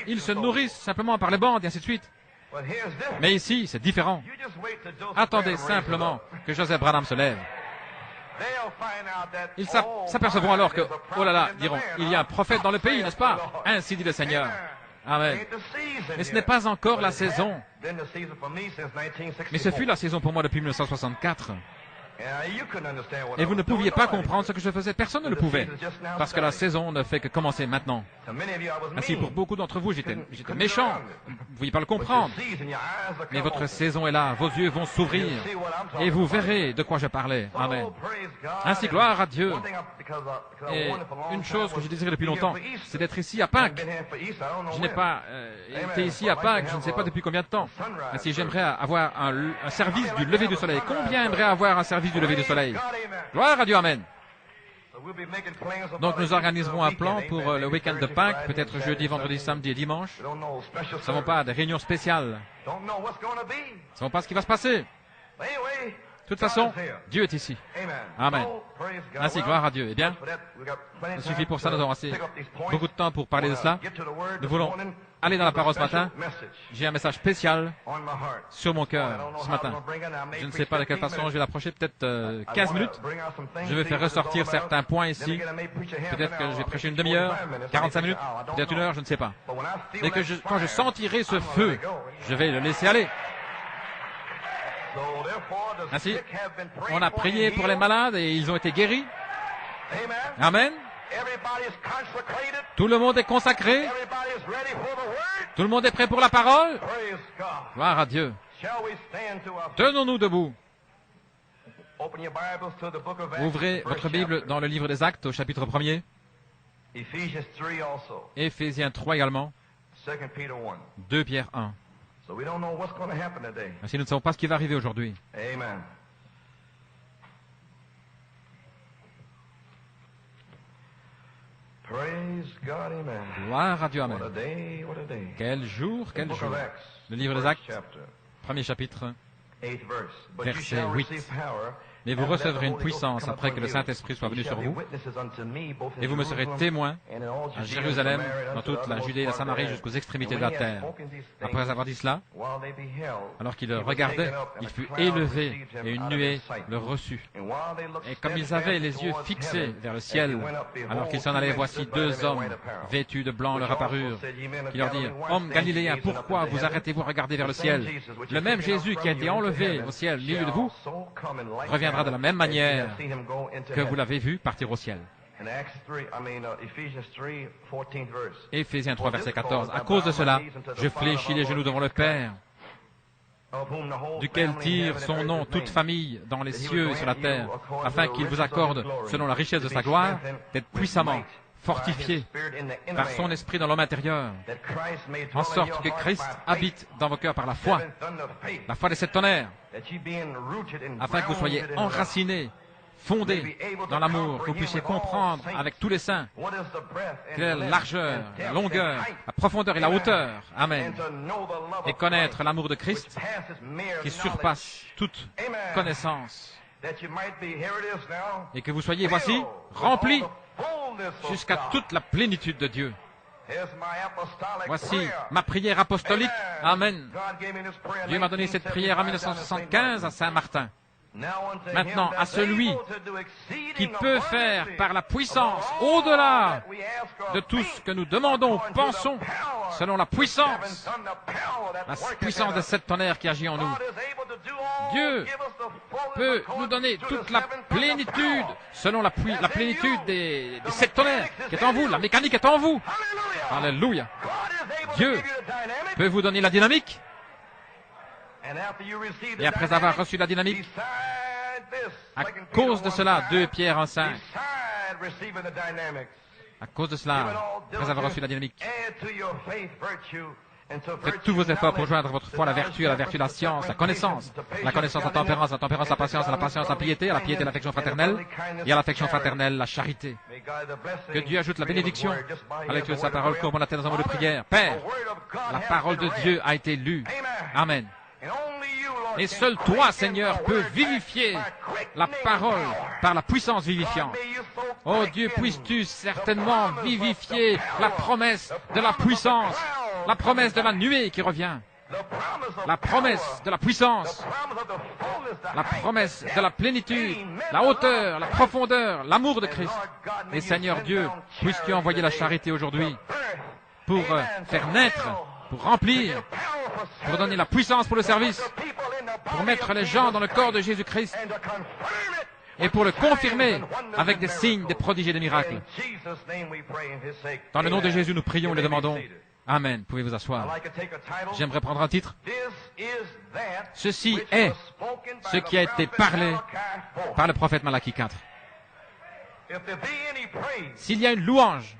Ils se nourrissent simplement par les bandes et ainsi de suite. Mais ici, c'est différent. Attendez simplement que Joseph Branham se lève. Ils s'apercevront alors que, oh là là, diront, il y a un prophète dans le pays, n'est-ce pas? Ainsi dit le Seigneur. Amen. Mais ce n'est pas encore la saison. Mais ce fut la saison pour moi depuis 1964. Et vous ne pouviez pas comprendre ce que je faisais. Personne ne le pouvait. Parce que la saison ne fait que commencer maintenant. Ainsi, pour beaucoup d'entre vous, j'étais méchant. Vous ne pouviez pas le comprendre. Mais votre saison est là. Vos yeux vont s'ouvrir. Et vous verrez de quoi je parlais. Amen. Ainsi, gloire à Dieu. Et une chose que je désirais depuis longtemps, c'est d'être ici à Pâques. Je n'ai pas été ici à Pâques, je ne sais pas depuis combien de temps. Ainsi, j'aimerais avoir un service du lever du soleil. Combien aimeraient avoir un service du lever du soleil? Gloire à Dieu, amen. Donc nous organiserons un plan pour le week-end de Pâques, peut-être jeudi, vendredi, samedi et dimanche. Nous ne savons pas, des réunions spéciales. Nous ne savons pas ce qui va se passer. De toute façon, Dieu est ici. Amen. Ainsi, gloire à Dieu. Eh bien, il suffit pour ça, nous avons assez beaucoup de temps pour parler de cela. Nous voulons aller dans la parole ce matin, j'ai un message spécial sur mon cœur ce matin. Je ne sais pas de quelle façon je vais l'approcher, peut-être 15 minutes. Je vais faire ressortir certains points ici. Peut-être que je vais prêcher une demi-heure, 45 minutes, peut-être une heure, je ne sais pas. Mais quand je sentirai ce feu, je vais le laisser aller. Ainsi, on a prié pour les malades et ils ont été guéris. Amen. Tout le monde est consacré. Tout le monde est prêt pour la parole. Gloire à Dieu. Tenons-nous debout. Ouvrez votre Bible dans le livre des Actes au chapitre 1er. Éphésiens 3 également. 2 Pierre 1. Ainsi, nous ne savons pas ce qui va arriver aujourd'hui. Amen. Praise God, amen. Gloire à Dieu, amen. What a day, what a day. Quel jour, quel The book jour. of Acts, Le livre des first Actes, chapter, premier chapitre. 8th verse. But you Verset shall 8. receive power Mais vous after that the recevrez une Holy Ghost puissance come après upon que le you. Saint-Esprit soit You venu shall sur be vous, witnesses unto me, both in et vous me serez Jerusalem témoins and in all à Judea, Jérusalem, Samaria, and dans unto the toute la uttermost Judée et la part of the Samarie earth. jusqu'aux extrémités And de la when he had terre. spoken these things, Après avoir dit cela, while they beheld, alors qu'il he was regardait, taken up, and il a fut cloud élevé received him et une out of nuée his sight. le reçut. And while they looked Et comme ils avaient les yeux steadfastly fixés towards vers le heaven, ciel, as he went up, behold, alors qu'ils s'en two allaient, men voici stood by deux them in hommes white apparel. vêtus de blanc leur Which also apparurent, said, Ye men of qui leur Galilee, dirent, why Hommes stand ye galiléens, gazing up pourquoi into vous heaven? arrêtez-vous à regarder vers le The same ciel? Jesus, which Le is même taken up Jésus from qui a you été into enlevé heaven au ciel, au milieu de shall vous, so come in like reviendra de la même manner as ye manière have seen him go into que vous heaven. l'avez vu partir au ciel. In Acts 3, Ephesians 3, 14th verse. Éphésiens 3, verset 14. À cause de cela, je fléchis les genoux devant le Père, duquel tire son nom toute famille dans les cieux et sur la terre, afin qu'il vous accorde, selon la richesse de sa gloire, d'être puissamment fortifié par son esprit dans l'homme intérieur, en sorte que Christ habite dans vos cœurs par la foi des sept tonnerres, afin que vous soyez enracinés, fondés dans l'amour, que vous puissiez comprendre avec tous les saints quelle est la largeur, la longueur, la profondeur et la hauteur. Amen. Et connaître l'amour de Christ qui surpasse toute connaissance. Et que vous soyez, voici, remplis jusqu'à toute la plénitude de Dieu. Voici ma prière apostolique. Amen. Dieu m'a donné cette prière en 1975 à Saint-Martin. Maintenant, à celui qui peut faire par la puissance au-delà de tout ce que nous demandons ou pensons, selon la puissance des sept tonnerres qui agit en nous. Dieu peut nous donner toute la plénitude, selon la plénitude des sept tonnerres qui est en vous. La mécanique est en vous. Alléluia. Dieu peut vous donner la dynamique. Et après avoir reçu la dynamique, à cause de cela, 2 Pierre 1,5, à cause de cela, après avoir reçu la dynamique, faites tous vos efforts pour joindre votre foi à la vertu la science, la connaissance la tempérance, la patience, la piété, l'affection fraternelle, et à l'affection fraternelle, la charité. Que Dieu ajoute la bénédiction à la lecture de sa parole, comme on a dans un mot de prière. Père, la parole de Dieu a été lue. Amen. Et seul toi, Seigneur, peux vivifier la parole par la puissance vivifiante. Oh Dieu, puisses-tu certainement vivifier la promesse de la puissance, la promesse de la nuée qui revient, la promesse de la puissance, la promesse de la plénitude, la hauteur, la profondeur, l'amour de Christ. Et Seigneur Dieu, puisses-tu envoyer la charité aujourd'hui pour faire naître, pour remplir, pour donner la puissance pour le service, pour mettre les gens dans le corps de Jésus-Christ et pour le confirmer avec des signes, des prodiges et des miracles. Dans le nom de Jésus, nous prions et le demandons. Amen. Pouvez vous asseoir. J'aimerais prendre un titre. Ceci est ce qui a été parlé par le prophète Malachie 4. S'il y a une louange,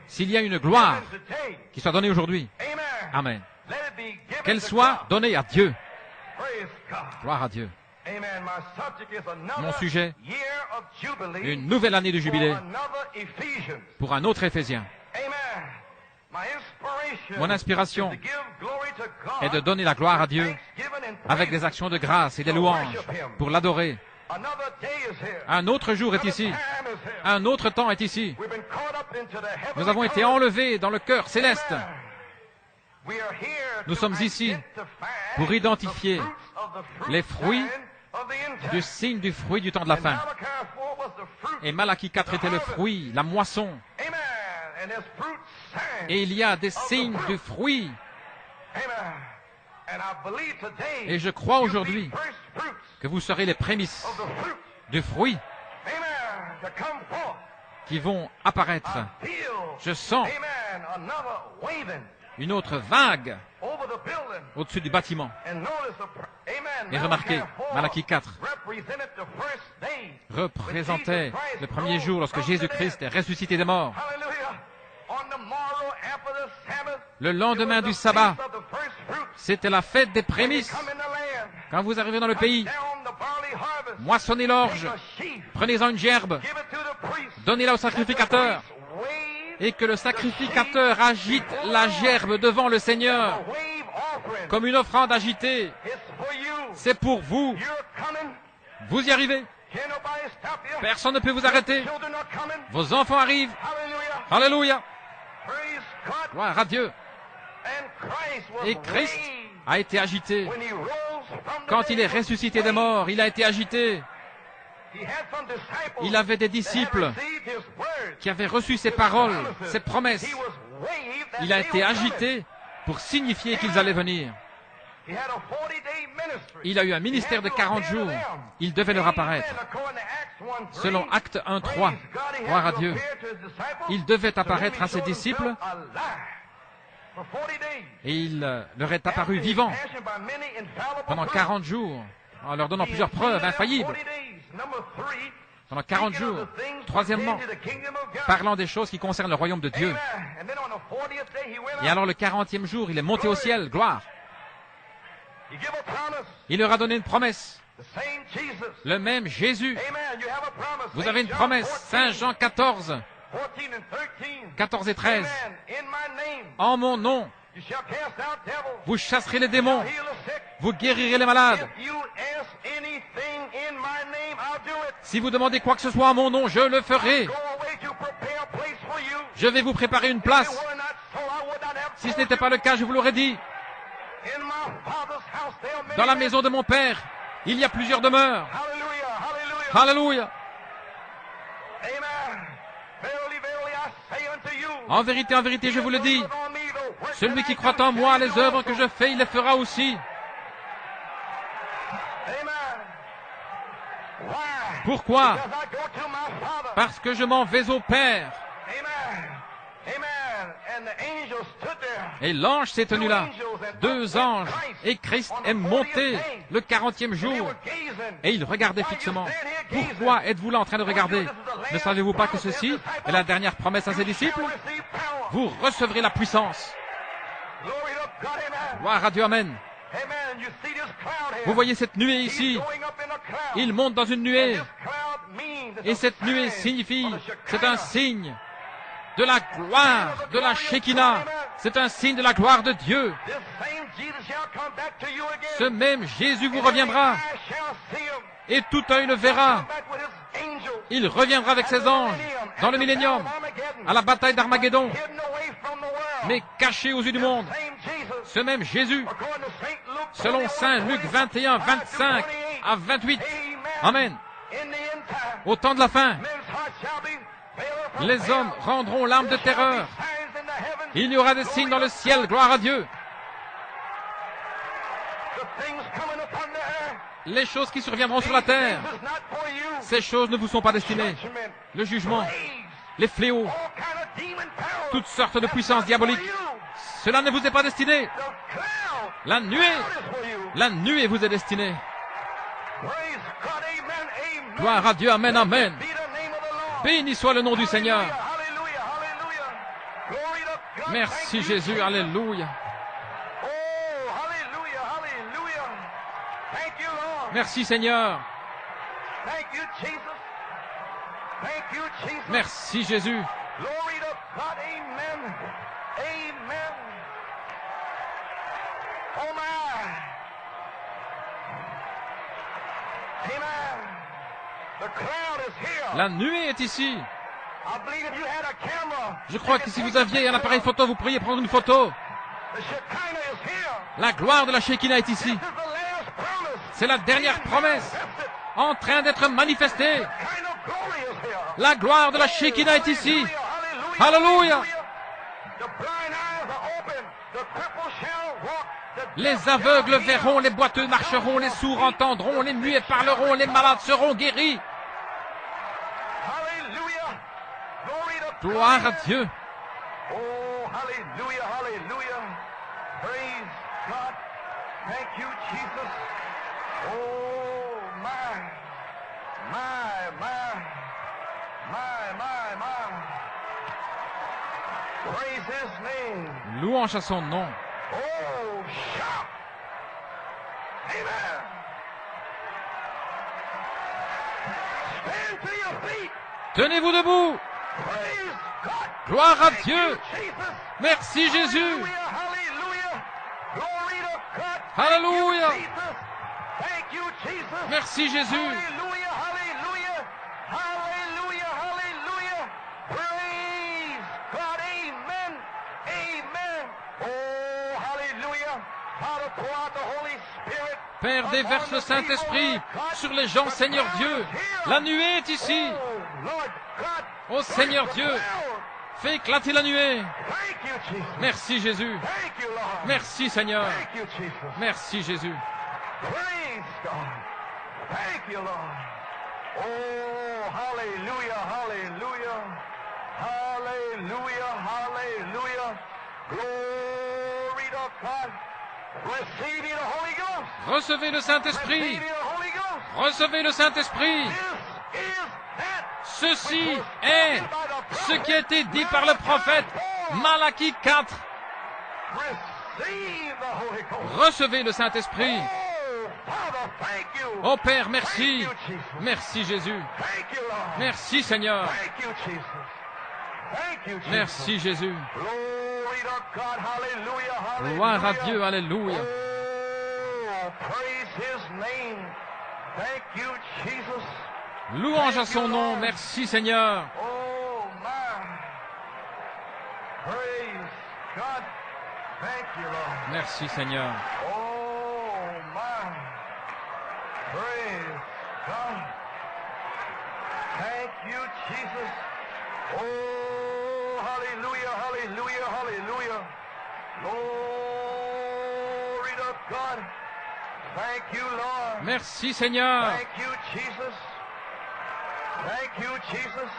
s'il y a une gloire qui soit donnée aujourd'hui, Amen. Qu'elle soit donnée à Dieu. Gloire à Dieu. Mon sujet, une nouvelle année de jubilé pour un autre Éphésien. Mon inspiration est de donner la gloire à Dieu avec des actions de grâce et des louanges pour l'adorer. Un autre jour est ici. Un autre temps est ici. Nous avons été enlevés dans le cœur céleste. Nous sommes ici pour identifier les fruits du signe du fruit du temps de la fin. Et Malachie 4 était le fruit, la moisson. Et il y a des signes du fruit. Et je crois aujourd'hui que vous serez les prémices du fruit qui vont apparaître. Je sens une autre vague au-dessus du bâtiment. Et remarquez, Malachie 4 représentait le premier jour lorsque Jésus-Christ est ressuscité des morts. Le lendemain du sabbat, c'était la fête des prémices. Quand vous arrivez dans le pays, moissonnez l'orge, prenez-en une gerbe, donnez-la au sacrificateur, et que le sacrificateur agite la gerbe devant le Seigneur comme une offrande agitée. C'est pour vous. Vous y arrivez. Personne ne peut vous arrêter. Vos enfants arrivent. Alléluia. Gloire à Dieu. Et Christ a été agité. Quand il est ressuscité des morts, il a été agité. Il avait des disciples qui avaient reçu ses paroles, ses promesses. Il a été agité pour signifier qu'ils allaient venir. Il a eu un ministère de 40 jours. Il devait leur apparaître. Selon Actes 1:3, gloire à Dieu, il devait apparaître à ses disciples et il leur est apparu vivant pendant 40 jours, en leur donnant plusieurs preuves infaillibles. Pendant 40 jours. Troisièmement, parlant des choses qui concernent le royaume de Dieu. Et alors le 40e jour, il est monté au ciel, gloire. Il leur a donné une promesse. Le même Jésus. Vous avez une promesse. Saint Jean 14. 14 et 13. En mon nom, vous chasserez les démons. Vous guérirez les malades. Si vous demandez quoi que ce soit en mon nom, je le ferai. Je vais vous préparer une place. Si ce n'était pas le cas, je vous l'aurais dit. Dans la maison de mon Père, il y a plusieurs demeures. Alléluia. En vérité, je vous le dis, celui qui croit en moi, les œuvres que je fais, il les fera aussi. Pourquoi? Parce que je m'en vais au Père. Et l'ange s'est tenu là, 2 anges, et Christ est monté le 40e jour, et il regardait fixement. Pourquoi êtes-vous là en train de regarder? Ne savez-vous pas que ceci est la dernière promesse à ses disciples? Vous recevrez la puissance. Gloire à Dieu, amen. Vous voyez cette nuée ici. Il monte dans une nuée. Et cette nuée signifie, c'est un signe de la gloire, de la Shekinah. C'est un signe de la gloire de Dieu. Ce même Jésus vous reviendra. Et tout œil le verra. Il reviendra avec ses anges dans le millénium, à la bataille d'Armageddon, mais caché aux yeux du monde. Ce même Jésus, selon Saint Luc 21, 25 à 28. Amen. Au temps de la fin, les hommes rendront l'âme de terreur. Il y aura des signes dans le ciel, gloire à Dieu. Les choses qui surviendront sur la terre, ces choses ne vous sont pas destinées. Le jugement, les fléaux, toutes sortes de puissances diaboliques, cela ne vous est pas destiné. La nuée vous est destinée. Gloire à Dieu, amen, amen. Béni soit le nom du Seigneur. Merci Jésus, alléluia. Merci Seigneur. Merci Jésus. La nuée est ici. I believe if you had a camera, Je crois que si vous aviez un appareil photo, vous pourriez prendre une photo. the Shekinah is here. La gloire de la Shekinah est ici. This is the last promise. C'est la dernière promesse en train d'être manifestée. Kind of glory is here. La gloire de la Shekinah est ici. Hallelujah. Alléluia. The blind eyes are open. The cripple shall walk. The Les aveugles verront, les boiteux marcheront, les sourds entendront, les muets parleront, les malades seront guéris. Hallelujah. Glory to Gloire à Dieu. Oh, hallelujah, hallelujah. Praise God. Thank you, Jesus. Oh, my, my. Praise his name. Louange à son nom. Oh, shout. Amen. Stand to your feet. Tenez-vous debout. Praise God. Gloire à Thank Dieu. you, Jesus. Merci Jésus. Hallelujah, hallelujah. Glory to God. Hallelujah. Thank you, Jesus. Thank you, Jesus. Merci Jésus. Hallelujah, hallelujah. Hallelujah, hallelujah. Praise God. Amen. Amen. Oh, hallelujah. Father, pour out the Holy Spirit. Père, déverse le Saint-Esprit sur les gens, Seigneur Dieu. La nuée est ici. Oh, Lord God. Ô Seigneur Dieu, fais éclater la nuée. Thank you, Jesus. Merci Jésus. Thank you, Lord. Merci Seigneur. Thank you, Jesus. Merci Jésus. Praise God. Thank you, Lord. Oh, hallelujah, hallelujah. Hallelujah, hallelujah. Glory to God. Receive the Holy Ghost. Recevez le Saint-Esprit. Receive the Holy Ghost. Recevez le Saint-Esprit. This is that Ceci est ce qui a été dit par le prophète Malachie 4. receive the Holy Ghost. Recevez le Saint-Esprit. Oh, Father, thank you. Ô Père, merci. Thank you, Jesus. Merci Jésus. Thank you, Lord. Merci Seigneur. Thank you, Jesus. Thank you, Jesus. Merci Jésus. Glory to God. Hallelujah. Hallelujah. Gloire à Dieu. Alléluia. Oh, praise his name. Thank you, Jesus. Louange à son nom. Merci Seigneur. Oh, my. Praise God. Thank you, Lord. Merci Seigneur. Oh, my. Praise God. Thank you, Jesus. Oh, hallelujah, hallelujah, hallelujah. Glory to God. Thank you, Lord. Merci Seigneur. Thank you, Jesus. Thank you, Jesus.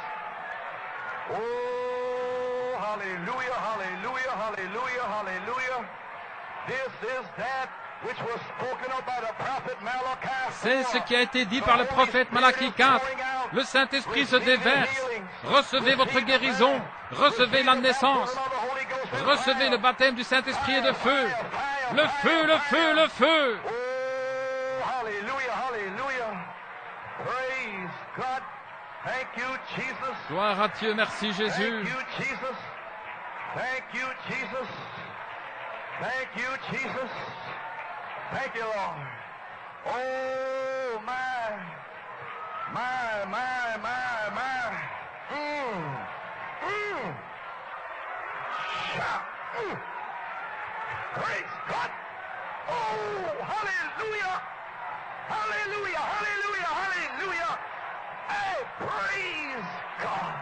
Oh, hallelujah, hallelujah, hallelujah, hallelujah. This is that which was spoken of by the prophet Malachi. C'est ce qui a été dit par le prophète Malachie 4. Le Saint-Esprit se déverse. Recevez votre guérison. Recevez la naissance. Recevez le baptême du Saint-Esprit et de feu. Le feu, le feu, le feu. Oh, hallelujah, hallelujah. Praise God. Thank you, Jesus. Gloire à Dieu. Merci Jésus. Thank you, Jesus. Thank you, Jesus. Thank you, Jesus. Thank you, Lord. Oh, my. Shout. Praise God. Oh, hallelujah. Hallelujah, hallelujah, hallelujah. Hey, praise God.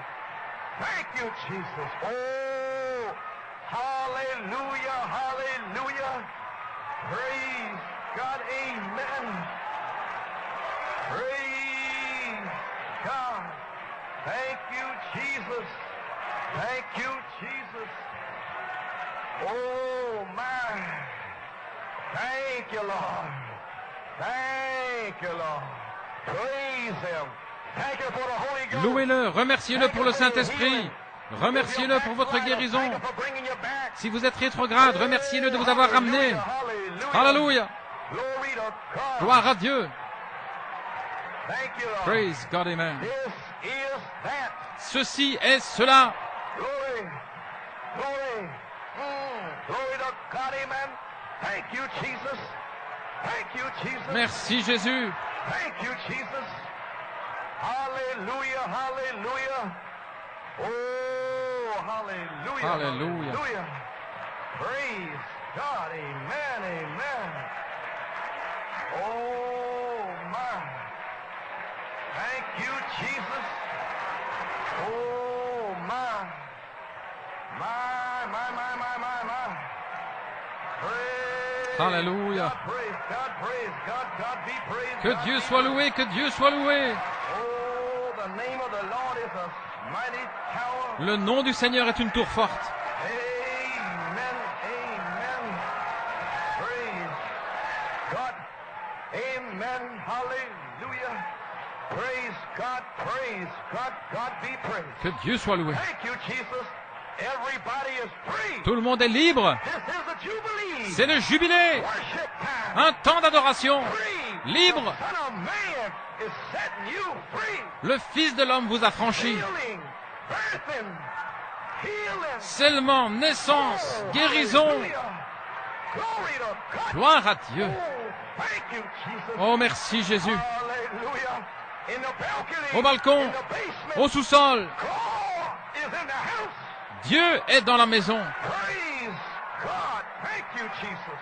Thank you, Jesus. Oh, hallelujah, hallelujah. Praise God, amen. Praise God. Thank you, Jesus. Thank you, Jesus. Oh, my. Thank you, Lord. Thank you, Lord. Praise Him. Thank you for the Holy Ghost. Louez-le. Remerciez-le pour le Saint-Esprit. Remerciez-le pour votre guérison. Si vous êtes rétrograde, remerciez-le de vous avoir ramené. Alléluia. Gloire à Dieu. Praise God, amen. Ceci est cela. Merci Jésus. Thank you, Jesus. Hallelujah, hallelujah. Oh, hallelujah. Hallelujah. Hallelujah. Praise God. Amen. Amen. Oh, my. Thank you, Jesus. Oh, my. My. Praise Alléluia. God, praise God, praise God, God be praised. Que God Dieu be soit loué, que Dieu soit loué. Oh, the name of the Lord is a mighty tower. Le nom du Seigneur est une tour forte. Amen, amen. Praise God. Amen, hallelujah. Praise God, God be praised. Que Dieu soit loué. Thank you, Jesus. Everybody is free. Tout le monde est libre. This is the Jubilee. C'est le jubilé. Worship time. Un temps d'adoration. Free. Libre. The Son of Man is setting you free. Le Fils de l'homme vous a franchi. Healing, birthing, healing. Seulement naissance, guérison. Hallelujah. Glory to God. Gloire à Dieu. Oh, thank you, Jesus. Oh, merci Jésus. Hallelujah. In the balcony, Au balcon, in the basement, au sous-sol, God is in the house. Dieu est dans la maison. Praise God. Thank you, Jesus.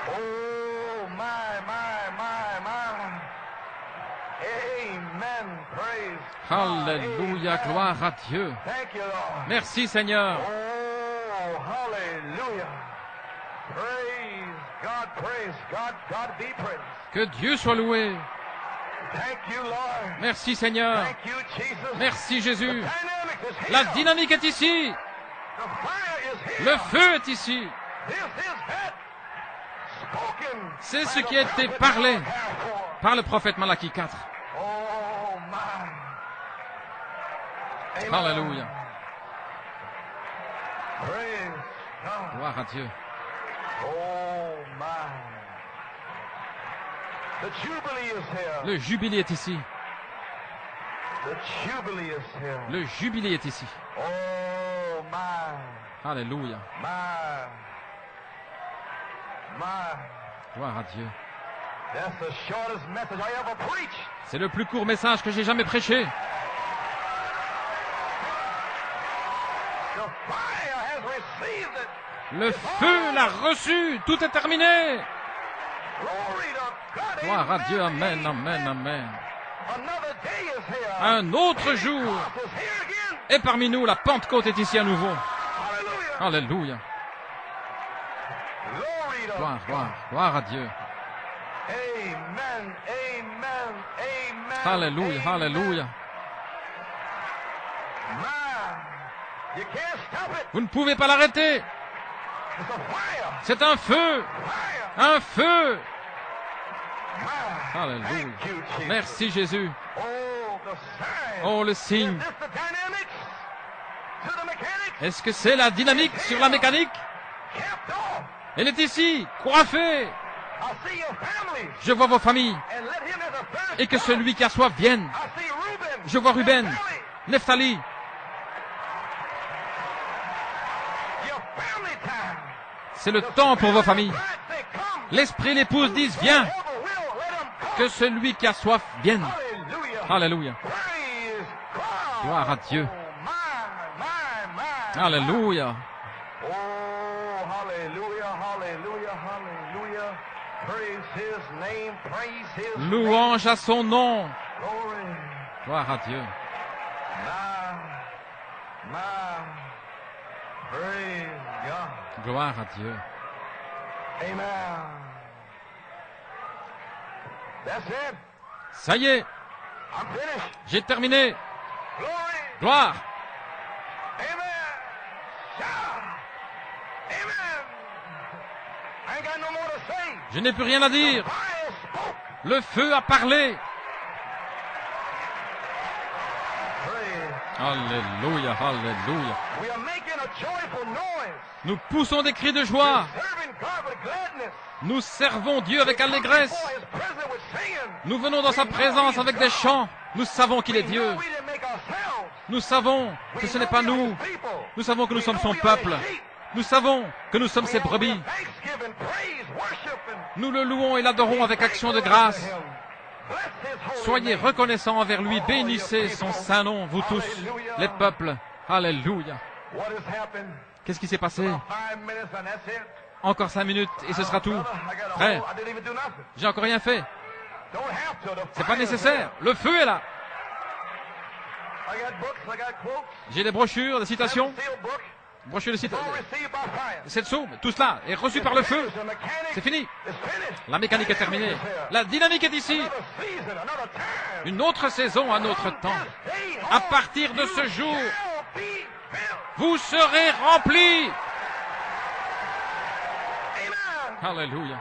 Oh, my. Amen. Praise God. Alléluia, Amen. gloire à Dieu. Thank you, Lord. Merci Seigneur. Oh, hallelujah. Praise God. God be praised. Que Dieu soit loué. Thank you, Lord. Merci Seigneur. Thank you, Jesus. Merci Jésus. Dynamic is here. La dynamique est ici. The fire is here. Le feu est ici. This is that spoken C'est by ce the qui a été prophet parlé Malachi 4. par le prophète Malachie 4. Oh, my. Amen. Alléluia. Praise God. Gloire à Dieu. Oh, my. The Jubilee is here. Le jubilé est ici. The Jubilee is here. Le jubilé est ici. Oh, my. Alléluia. My. Gloire à Dieu. That's the shortest message I ever preached. C'est le plus court message que j'ai jamais prêché. The fire has received it. Le feu l'a reçu. Tout est terminé. Glory to God. Gloire à Amen. Dieu. Amen, amen, amen. Another day is here. Un autre jour. Pentecost is here again. Et parmi nous, la Pentecôte est ici à nouveau. Hallelujah. Alléluia. Glory to Gloire, God. gloire, gloire à Dieu. Amen. Amen. Alléluia, Amen. alléluia. My. You can't stop it. Vous ne pouvez pas l'arrêter. It's a fire. C'est un feu. Fire. Un feu. My. Alléluia. Thank you, Jesus. Merci Jésus. Oh, the sign. Oh, le signe. Is this the dynamics to the mechanics? Est-ce que c'est la dynamique sur la mécanique? Kept off. Elle est ici, coiffée. I see your family. Je vois vos familles. And let him as a first. Et que celui qui a soif vienne. I see Reuben. Je vois Ruben, Naphtali. Nephtali. Your family time. C'est le temps pour vos familles. Bride say, come. L'esprit et l'épouse disent, viens. Whoever will, let him come. Que celui qui a soif vienne. Hallelujah. Alléluia. Praise God. Gloire à Dieu. Oh, my. Alléluia. Oh, hallelujah. Praise his name. Praise his name. Louange à son nom. Glory. Gloire à Dieu. My. Praise God. Gloire à Dieu. Amen. That's it. Ça y est, I'm finished. j'ai terminé. Glory. Gloire. Amen. Shout. Amen. I ain't got no more to say. Je n'ai plus rien à dire. Fire spoke. Le feu a parlé. Praise. Alléluia, alléluia. We are making a joyful noise. Nous poussons des cris de joie. Serving God with gladness. Nous servons Dieu avec allégresse. Before his presence with singing. Nous venons dans sa présence avec des chants. Nous savons qu'il est Dieu. We didn't make ourselves. Nous savons que ce n'est pas nous. Nous savons que nous sommes son peuple. Nous savons que nous sommes ses brebis. Nous le louons et l'adorons avec action de grâce. Soyez reconnaissants envers lui. Bénissez son saint nom, vous tous, les peuples. Alléluia. Qu'est-ce qui s'est passé? Encore 5 minutes et ce sera tout. Frère, j'ai encore rien fait. C'est pas nécessaire. Le feu est là. J'ai des brochures, des citations. Brochures de citations. Cette somme, tout cela est reçu par le feu. C'est fini. La mécanique est terminée. La dynamique est ici. Une autre saison, un autre temps. À partir de ce jour, vous serez remplis. Alléluia.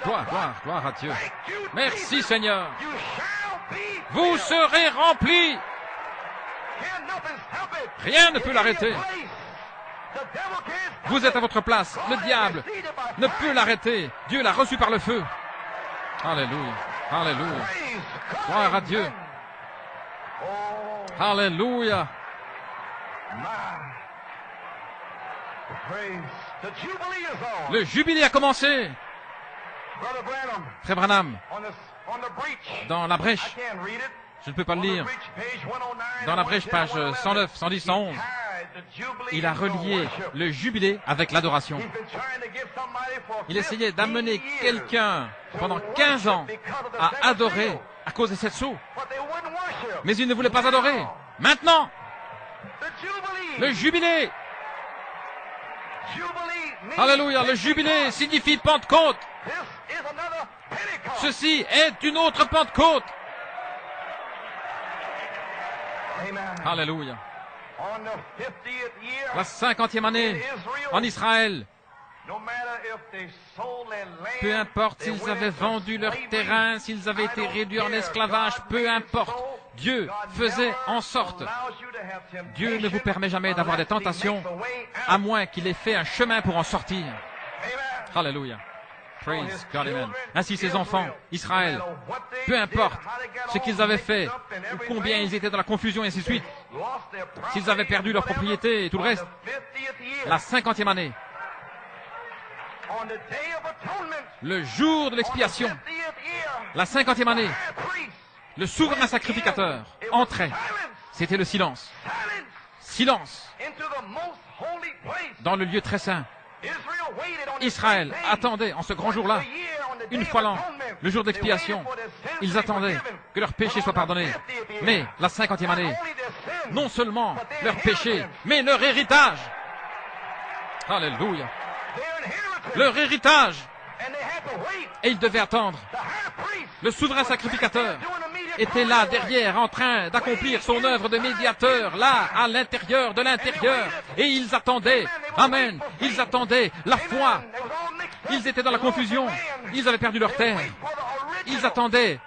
Gloire à Dieu. Merci Seigneur. Vous serez remplis. Rien ne peut l'arrêter. Vous êtes à votre place. Le diable ne peut l'arrêter. Dieu l'a reçu par le feu. Alléluia. Alléluia. Gloire à Dieu. Alléluia. Le jubilé a commencé. Frère Branham, dans la brèche, je ne peux pas le lire, dans la brèche, page 109, 110, 111, il a relié le jubilé avec l'adoration. Il essayait d'amener quelqu'un pendant 15 ans à adorer à cause de cette sceau. Mais il ne voulait pas adorer. Maintenant, le jubilé. Alléluia, le jubilé signifie Pentecôte. Ceci est une autre Pentecôte. Alléluia. La 50e année en Israël. Peu importe s'ils avaient vendu leur terrain, s'ils avaient été réduits en esclavage, peu importe. Dieu faisait en sorte. Dieu ne vous permet jamais d'avoir des tentations, à moins qu'il ait fait un chemin pour en sortir. Alléluia. Praise God, amen. Ainsi ses enfants, Israël, peu importe ce qu'ils avaient fait, ou combien ils étaient dans la confusion et ainsi de suite, s'ils avaient perdu leur propriété et tout le reste, la 50e année, le jour de l'expiation, la 50e année, le souverain sacrificateur entrait. C'était le silence. Silence dans le lieu très saint. Israël attendait en ce grand jour-là, une fois l'an, le jour d'expiation. Ils attendaient que leurs péchés soient pardonnés. Mais la 50e année, non seulement leurs péchés, mais leur héritage. Alléluia. Leur héritage. Et ils devaient attendre. Le souverain sacrificateur était là, derrière, en train d'accomplir son œuvre de médiateur, là, à l'intérieur de l'intérieur. Et ils attendaient. Amen. Ils attendaient la foi. Ils étaient dans la confusion. Ils avaient perdu leur terre. Ils attendaient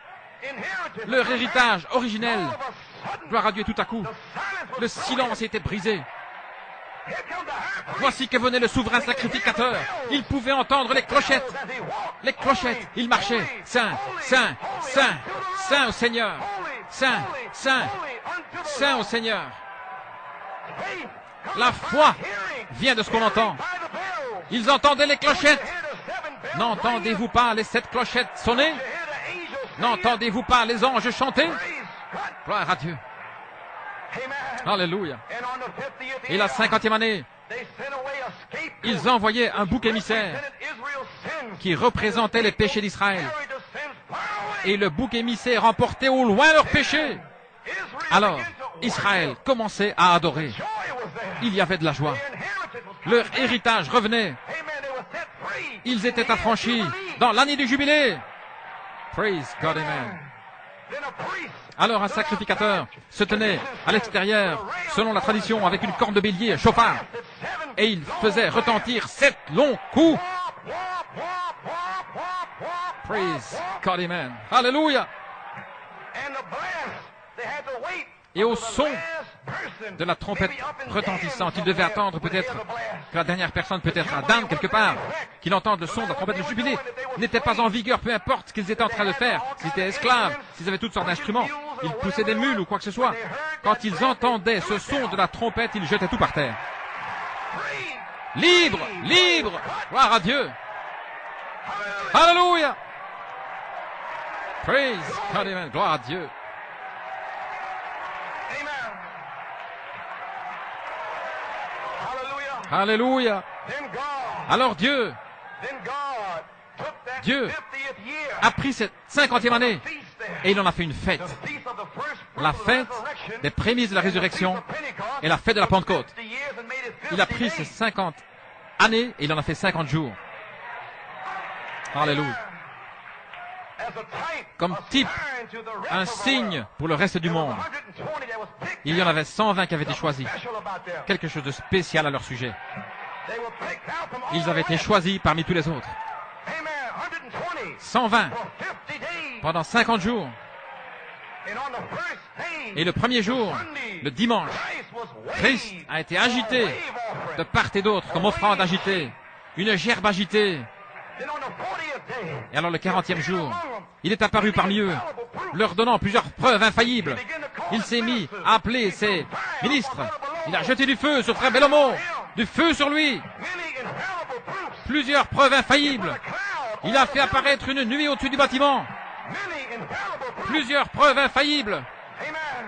leur héritage originel. Gloire à Dieu, tout à coup. Le silence était brisé. Voici que venait le souverain sacrificateur. Il pouvait entendre les clochettes. Les clochettes. Il marchait. Saint, Saint, Saint, Saint au Seigneur. Saint, Saint, Saint au Seigneur. La foi vient de ce qu'on entend. Ils entendaient les clochettes. N'entendez-vous pas les 7 clochettes sonner? N'entendez-vous pas les anges chanter? Gloire à Dieu. Alléluia. Et la 50e année, ils envoyaient un bouc émissaire qui représentait les péchés d'Israël. Et le bouc émissaire emportait au loin leurs péchés. Alors, Israël commençait à adorer. Il y avait de la joie. Leur héritage revenait. Ils étaient affranchis dans l'année du jubilé. Praise God, amen. Alors un sacrificateur se tenait à l'extérieur, selon la tradition, avec une corne de bélier, un chauffard. Et il faisait retentir 7 longs coups. Praise God, amen. Alléluia. Et au son de la trompette retentissante, il devait attendre peut-être que la dernière personne, peut-être à Dan quelque part, qu'il entende le son de la trompette. Le jubilé n'était pas en vigueur, peu importe ce qu'ils étaient en train de faire. S'ils étaient esclaves, s'ils avaient toutes sortes d'instruments, ils poussaient des mules ou quoi que ce soit. Quand ils entendaient ce son de la trompette, ils jetaient tout par terre. Libre, libre, gloire à Dieu. Alléluia. Praise God, amen. Gloire à Dieu. Amen. Hallelujah. Alléluia. Then God, Alors Dieu took that Dieu 50th year a pris cette 50e année feast there. et il en a fait une fête. The feast of the first fruits La of the fête resurrection des prémices de la and the feast résurrection of Pentecost et la fête de la Pentecôte. 50 years and made it Il a 50 pris ces days. 50 années et il en a fait 50 jours. Alléluia. As a type, Comme a type, sign to the rest Un of the signe world. pour le reste du There was monde. 120 that was picked Il y en out. avait 120 qui avaient été choisis. Special about them. Quelque chose de spécial à leur sujet. They were picked out from all Ils avaient the été rest. choisis parmi tous les autres. Amen. 120 120 for 50 days. pendant 50 jours. And on the first day, Et le premier jour, Sunday, le dimanche, Christ was waved Christ a été for a agité wave offering. de part et d'autre comme offrande agitée. Une gerbe agitée. Then on the 40th day, Et alors le 40e jour, il est apparu parmi eux, leur donnant plusieurs preuves infaillibles. Il s'est mis à appeler ses ministres. Il a jeté du feu sur Frère Bellomo, du feu sur lui, many infallible proofs. plusieurs preuves infaillibles. A cloud Il a fait apparaître une nuée au-dessus du bâtiment, many infallible proofs. plusieurs preuves infaillibles. Amen.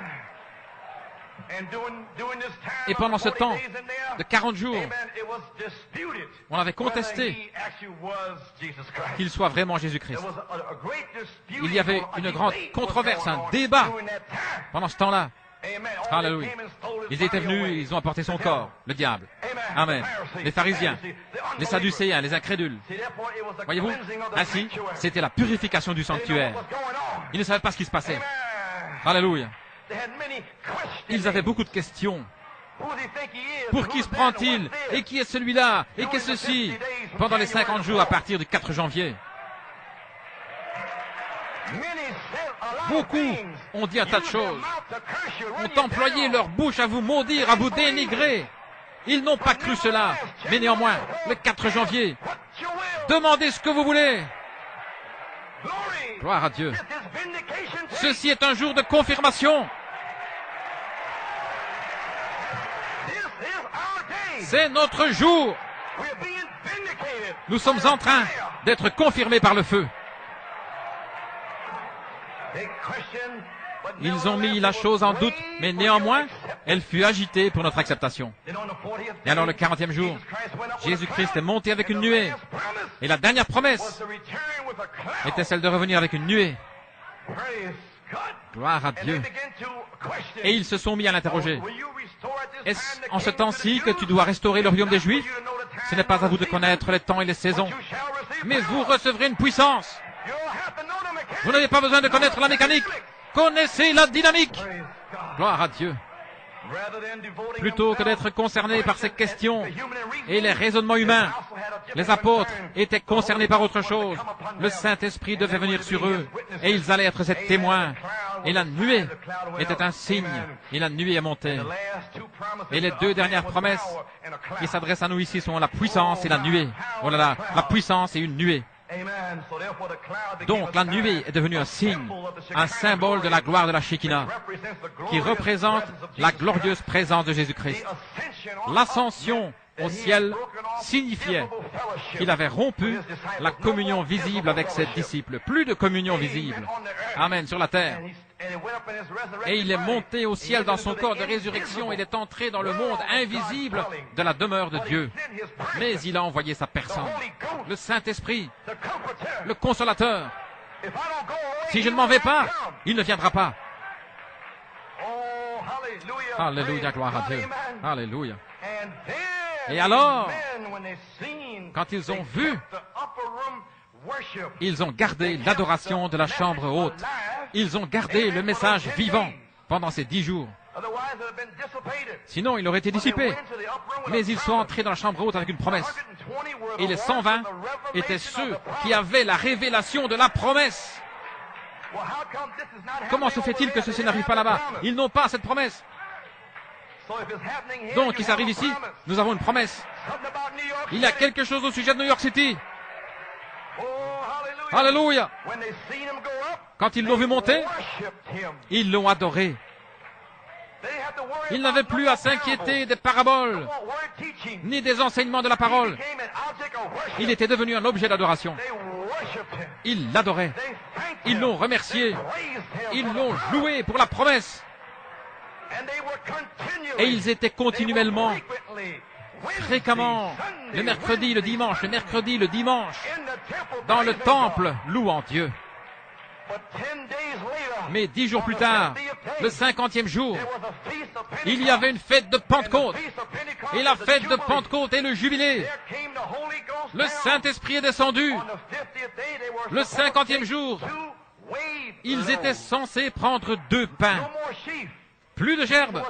And during this time Et pendant of ce 40 temps days in there, de 40 jours, amen, it was disputed on avait whether contesté he actually was Jesus Christ. qu'il soit vraiment Jésus-Christ. There was a great dispute. Il y avait A une grande debate controverse, was un going on débat. during that time. Pendant ce temps-là, Amen. All Alléluia. they came and stole his Ils étaient body venus, away. ils ont apporté son The corps, le diable. devil. Amen. The Les pharisiens, Pharisees, the les unbelievers. sadducéens, les incrédules. See, therefore, it was the Voyez-vous, cleansing of the ainsi, sanctuary. c'était la purification du They didn't know sanctuaire. what was going on. Ils ne savaient pas ce qui se passait. Amen. Alléluia. They had many questions. Ils avaient beaucoup de questions. Who does he think he is? Pour And qui who's se that? prend-il? And what's Et this? qui est celui-là? Et qu'est ceci? Pendant les 50 jours à partir du 4 janvier. Many said a lot of Beaucoup things. ont dit un tas de Used their choses. mouth to curse you, run Ont you employé down. leur bouche à vous maudire, à vous dénigrer. Ils n'ont pas cru cela. Mais néanmoins, le 4 janvier, What you will. demandez ce que vous voulez. Glory. Gloire à Dieu. This is vindication day. Ceci est un jour de confirmation. This is our day. C'est notre jour. We're being vindicated. Nous sommes en train d'être confirmés par le feu. They questioned, but Ils ont mis la chose en doute, mais néanmoins, elle fut agitée pour notre acceptation. Then on the 40th Et alors le day, 40e jour, Jesus Christ went up with a Jésus-Christ cloud, est monté avec and une the nuée. last promise Et la dernière was promesse to return with a cloud. était celle de revenir avec une nuée. Praise God. Gloire à And they Dieu. began to question. Et ils se sont mis à l'interroger. Will you restore at this Est-ce time the en ce kingdom to temps-ci the que Jews? tu dois restaurer le royaume des Juifs? For you to know the time Ce n'est pas à vous de or the connaître les temps et les season, saisons, but you shall receive mais vous power. recevrez une puissance. You don't have to know the mechanics. Vous n'avez pas besoin de connaître la mécanique. Connaissez la dynamique. Praise God. Gloire à Dieu. Rather than devoting Plutôt que themselves d'être concernés par ces questions to human reasoning, et les raisonnements humains, les apôtres étaient concernés par autre chose. Le Saint-Esprit devait venir sur eux et ils allaient être ces témoins. Et la nuée était un signe et la nuée est montée. Et les deux dernières promesses qui s'adressent à nous ici sont la puissance et la nuée. Oh là là, la puissance et une nuée. Donc la nuée est devenue un signe, un symbole de la gloire de la Shekinah, qui représente la glorieuse présence de Jésus-Christ. L'ascension au ciel signifiait qu'il avait rompu la communion visible avec ses disciples. Plus de communion visible. Amen, sur la terre. Et il est monté au ciel dans son corps de résurrection. Il est entré dans le monde invisible de la demeure de Dieu. Mais il a envoyé sa personne, le Saint-Esprit, le Consolateur. Si je ne m'en vais pas, il ne viendra pas. Alléluia, gloire à Dieu. Alléluia. Et alors, quand ils ont vu, ils ont gardé l'adoration de la chambre haute. Ils ont gardé le message vivant pendant ces 10 jours. Sinon, il aurait été dissipé. Mais ils sont entrés dans la chambre haute avec une promesse. Et les 120 étaient ceux qui avaient la révélation de la promesse. Comment se fait-il que ceci n'arrive pas là-bas? Ils n'ont pas cette promesse. Donc, il s'arrive ici, nous avons une promesse. Il y a quelque chose au sujet de New York City. Alléluia. Quand ils l'ont vu monter, ils l'ont adoré. Ils n'avaient plus à s'inquiéter des paraboles, ni des enseignements de la parole. Il était devenu un objet d'adoration. Ils l'adoraient. Ils l'ont remercié. Ils l'ont loué pour la promesse. Et ils étaient continuellement, fréquemment, le mercredi, le dimanche, le mercredi, le dimanche, dans le temple, louant Dieu. Mais 10 jours plus tard, le 50e jour, il y avait une fête de Pentecôte. Et la fête de Pentecôte est le jubilé. Le Saint-Esprit est descendu. Le 50e jour, ils étaient censés prendre 2 pains. Plus de gerbes.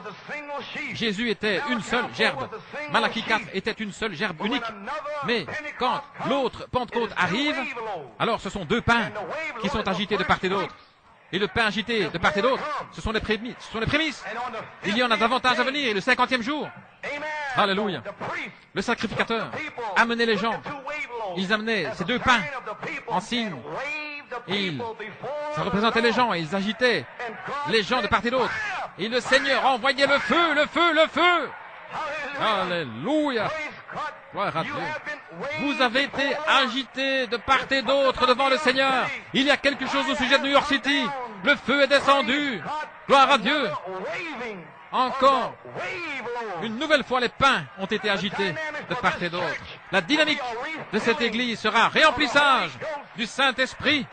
Jésus était une seule gerbe. Malachie 4 était une seule gerbe unique. Mais quand l'autre Pentecôte arrive, alors ce sont 2 pains qui sont agités de part et d'autre. Et le pain agité de part et d'autre, ce sont les prémices. Il y en a davantage à venir. Et le 50e jour, alléluia, le sacrificateur amenait les gens. Ils amenaient ces 2 pains en signe. Ça représentait les gens et ils agitaient les gens de part et d'autre. Et le Seigneur envoyait le feu, le feu, le feu. Alléluia. Gloire à Dieu. Vous avez été agités de part et d'autre devant le Seigneur. Il y a quelque chose au sujet de New York City. Le feu est descendu. Gloire à Dieu. Encore une nouvelle fois, les pains ont été agités de part et d'autre. La dynamique de cette église sera réemplissage du Saint-Esprit.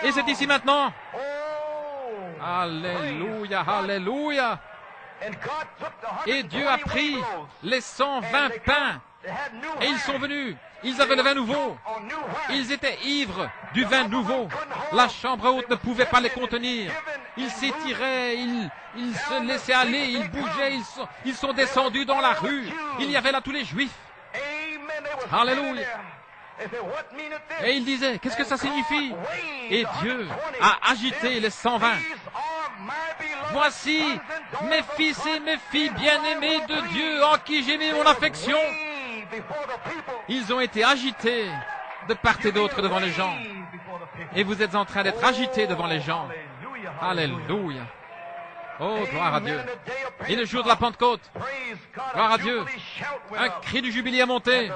Et c'est ici maintenant. Alléluia, alléluia. Et Dieu a pris les 120 pains et ils sont venus. Ils avaient le vin nouveau. Ils étaient ivres du vin nouveau. La chambre haute ne pouvait pas les contenir. Ils s'étiraient, ils se laissaient aller, ils bougeaient, ils sont descendus dans la rue. Il y avait là tous les Juifs. Alléluia. Et il disait, qu'est-ce que ça signifie? Et Dieu a agité les 120. Voici mes fils et mes filles bien-aimés de Dieu en qui j'ai mis mon affection. Ils ont été agités de part et d'autre devant les gens. Et vous êtes en train d'être agités devant les gens. Alléluia. Oh, gloire à Dieu. Et le jour de la Pentecôte, gloire à Dieu, un cri du jubilé a monté.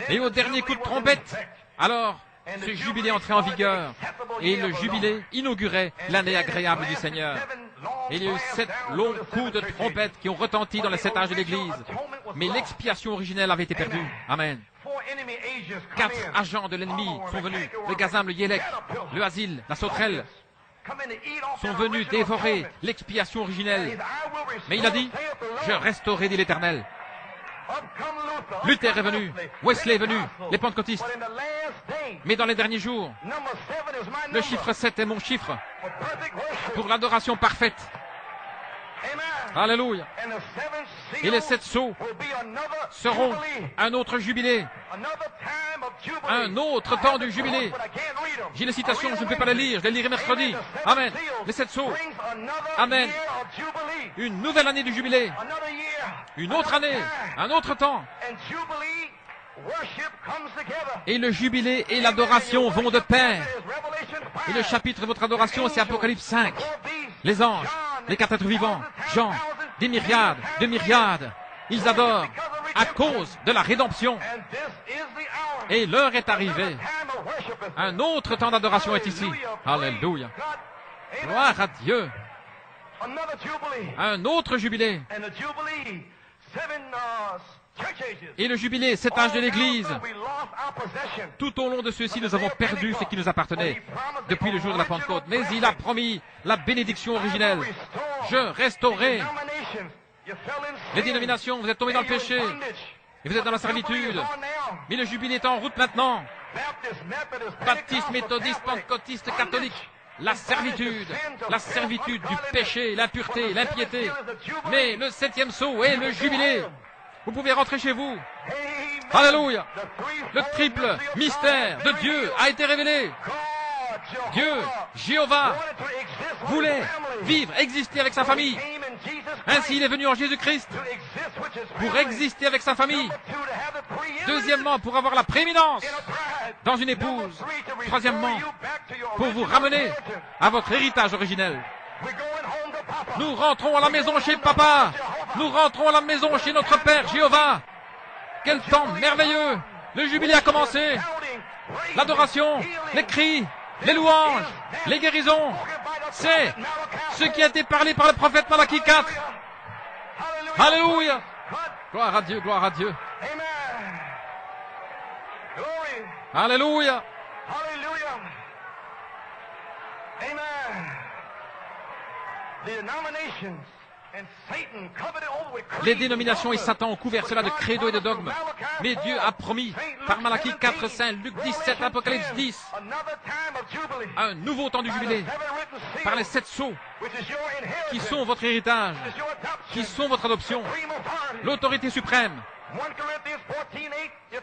Et au dernier coup de trompette, alors, ce jubilé entrait en vigueur. Et le jubilé inaugurait l'année agréable du Seigneur. Et il y a eu 7 longs coups de trompette qui ont retenti dans les 7 âges de l'Église. Mais l'expiation originelle avait été perdue. Amen. 4 agents de l'ennemi sont venus. Le gazam, le yélek, le asile, la sauterelle, sont venus dévorer l'expiation originelle. Mais il a dit, je restaurerai, dit l'Éternel. Luther est venu, Wesley est venu, les pentecôtistes. Mais dans les derniers jours, le chiffre 7 est mon chiffre pour l'adoration parfaite. Alléluia. Et les 7 sceaux seront un autre jubilé. Un autre temps du jubilé. J'ai les citations, je ne peux pas les lire, je les lirai mercredi. Amen. Les 7 sceaux. Amen. Une nouvelle année du jubilé. Une autre année. Un autre temps. Et le jubilé et l'adoration vont de pair. Et le chapitre de votre adoration, c'est Apocalypse 5. Les anges, les 4 êtres vivants, Jean, des myriades, de myriades. Ils adorent à cause de la rédemption. Et l'heure est arrivée. Un autre temps d'adoration est ici. Alléluia. Gloire à Dieu. Un autre jubilé. Et le jubilé, 7 âges de l'Église. Tout au long de ceux-ci, nous avons perdu ce qui nous appartenait depuis le jour de la Pentecôte. Mais il a promis la bénédiction originelle. Je restaurerai. Les dénominations, vous êtes tombés dans le péché. Et vous êtes dans la servitude. Mais le jubilé est en route maintenant. Baptiste, méthodiste, pentecôtiste, catholique. La servitude du péché, l'impureté, l'impiété. Mais le 7e sceau est le jubilé. Vous pouvez rentrer chez vous. Alléluia. Le triple mystère de Dieu a été révélé. Dieu, Jéhovah, voulait vivre, exister avec sa famille. Ainsi, il est venu en Jésus-Christ pour exister avec sa famille. Deuxièmement, pour avoir la prééminence dans une épouse. Troisièmement, pour vous ramener à votre héritage originel. Nous rentrons à la maison chez Papa. Nous rentrons à la maison chez notre Père Jéhovah. Quel temps merveilleux. Le jubilé a commencé. l'adoration, les cris, les louanges, les guérisons. C'est ce qui a été parlé par le prophète Malachie 4. Alléluia. Gloire à Dieu, gloire à Dieu. Alléluia. Les dénominations et Satan ont couvert cela de credo et de dogmes. Mais Dieu a promis, par Malachie 4, 5, Luc 17, Apocalypse 10, un nouveau temps du jubilé, par les 7 sceaux, qui sont votre héritage, qui sont votre adoption, l'autorité suprême.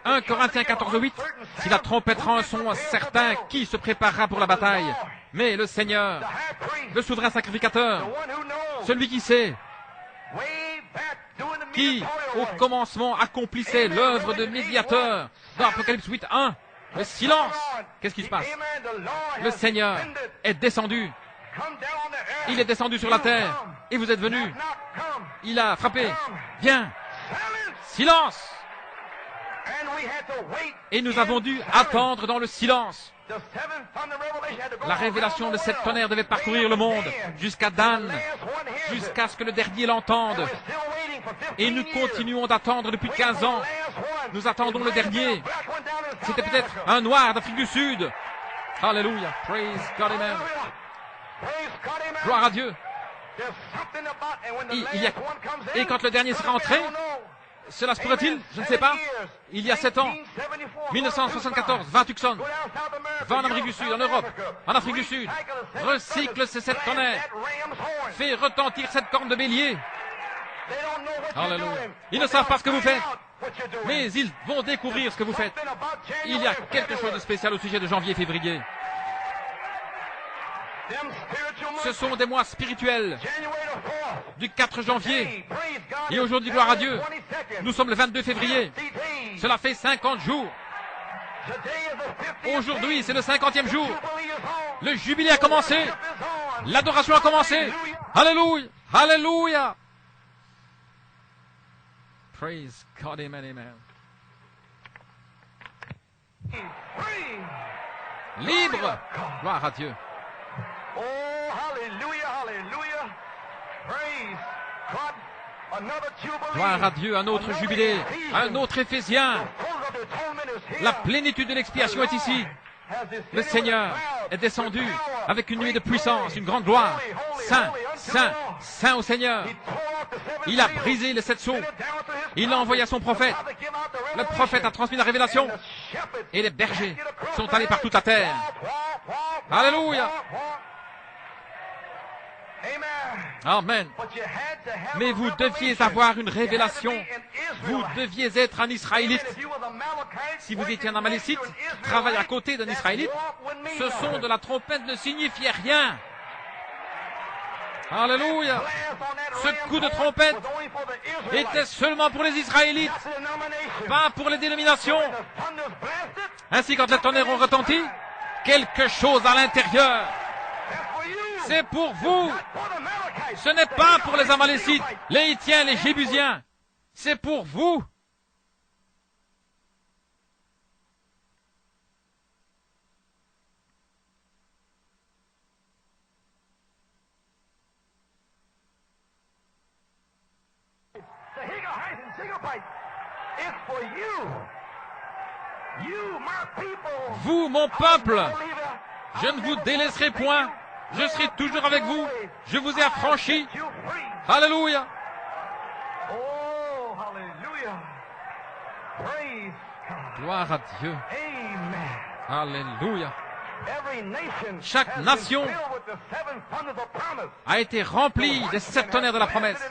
1 Corinthiens 14, 8, si la trompette rend un son certain, qui se préparera pour la bataille? Mais le Seigneur, le souverain sacrificateur, celui qui sait, qui au commencement accomplissait l'œuvre de médiateur dans Apocalypse 8, 1, le silence. Qu'est-ce qui se passe? Le Seigneur est descendu. Il est descendu sur la terre et vous êtes venus. Il a frappé. Viens. Silence. Et nous avons dû attendre dans le silence. La révélation de cette tonnerre devait parcourir le monde jusqu'à Dan, jusqu'à ce que le dernier l'entende. Et nous continuons d'attendre depuis 15 ans. Nous attendons le dernier. C'était peut-être un noir d'Afrique du Sud. Alléluia. Praise God, amen. Gloire à Dieu. Et quand le dernier sera entré, cela se pourrait-il? Je ne sais pas. Il y a 7 ans, 1974, va à Tucson, va en Amérique du Sud, en Europe, en Afrique du Sud, recycle ces 7 tonnerres, fais retentir cette corne de bélier. Alléluia. Ils ne savent pas ce que vous faites, mais ils vont découvrir ce que vous faites. Il y a quelque chose de spécial au sujet de janvier et février. Ce sont des mois spirituels du 4 janvier. Et aujourd'hui, gloire à Dieu, nous sommes le 22 février. Cela fait 50 jours. Aujourd'hui, c'est le 50e jour. Le jubilé a commencé. L'adoration a commencé. Alléluia. Alléluia. Praise God, amen, amen. Libre. Gloire à Dieu. Oh, hallelujah, hallelujah. Praise God. Another jubilee. Gloire à Dieu, un autre jubilé, un autre Éphésien. La plénitude de l'expiation est ici. Le Seigneur est descendu avec une nuée de puissance, une grande gloire. Saint, Saint, Saint au Seigneur. Il a brisé les 7 sceaux. Il a envoyé à son prophète. Le prophète a transmis la révélation. Et les bergers sont allés par toute la terre. Alléluia. Amen. Mais vous deviez avoir une révélation. Vous deviez être un Israélite. Si vous étiez un Amalécite, qui travaille à côté d'un Israélite, ce son de la trompette ne signifiait rien. Alléluia. Ce coup de trompette était seulement pour les Israélites, pas pour les dénominations. Ainsi, quand les tonnerres ont retenti, quelque chose à l'intérieur. C'est pour vous. Ce n'est pas pour les Amalécites, les Hittiens, les Jébusiens. C'est pour vous. Vous, mon peuple, je ne vous délaisserai point. Je serai toujours avec vous. Je vous ai affranchis. Alléluia. Gloire à Dieu. Alléluia. Chaque nation a été remplie des 7 tonnerres de la promesse.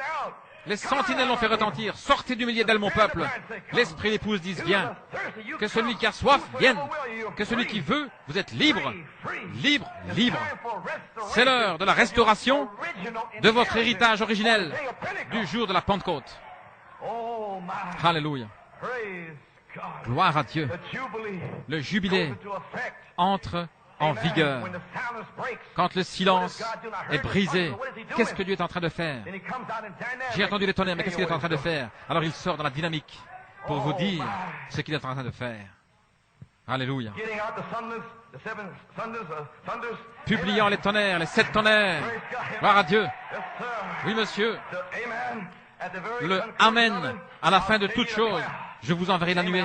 Les sentinelles l'ont fait retentir. Sortez du milieu d'elle, mon peuple. L'esprit et l'épouse disent bien. Que celui qui a soif vienne. Que celui qui veut, vous êtes libre. Libre, libre. C'est l'heure de la restauration de votre héritage originel du jour de la Pentecôte. Alléluia. Gloire à Dieu. Le jubilé entre en vigueur. Quand le silence est brisé, qu'est-ce que Dieu est en train de faire? J'ai entendu les tonnerres, mais qu'est-ce qu'il est en train de faire? Alors il sort dans la dynamique pour vous dire ce qu'il est en train de faire. Alléluia. Publiant les tonnerres, les 7 tonnerres. Gloire à Dieu. Oui, monsieur. Le Amen à la fin de toute chose. Je vous enverrai la nuée.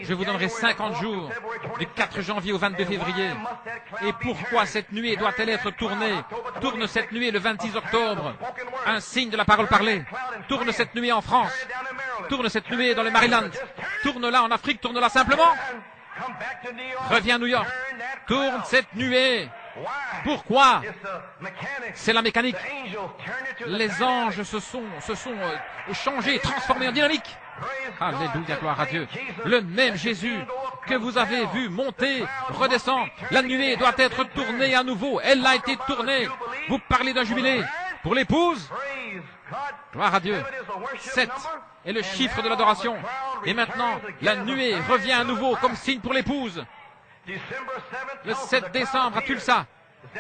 Je vous donnerai 50 jours, du 4 janvier au 22 février. Et pourquoi cette nuée doit-elle être tournée? Tourne cette nuée le 26 octobre, un signe de la parole parlée. Tourne cette nuée en France. Tourne cette nuée dans le Maryland. Tourne-la en Afrique, tourne-la simplement. Reviens à New York. Tourne cette nuée. Pourquoi? C'est la mécanique. Les anges se sont changés, transformés en dynamique. Alléluia, gloire à Dieu. Le même Jésus que vous avez vu monter, redescendre, la nuée doit être tournée à nouveau. Elle a été tournée. Vous parlez d'un jubilé pour l'épouse. Gloire à Dieu. 7 est le chiffre de l'adoration. Et maintenant, la nuée revient à nouveau comme signe pour l'épouse. Le 7 décembre à Tulsa,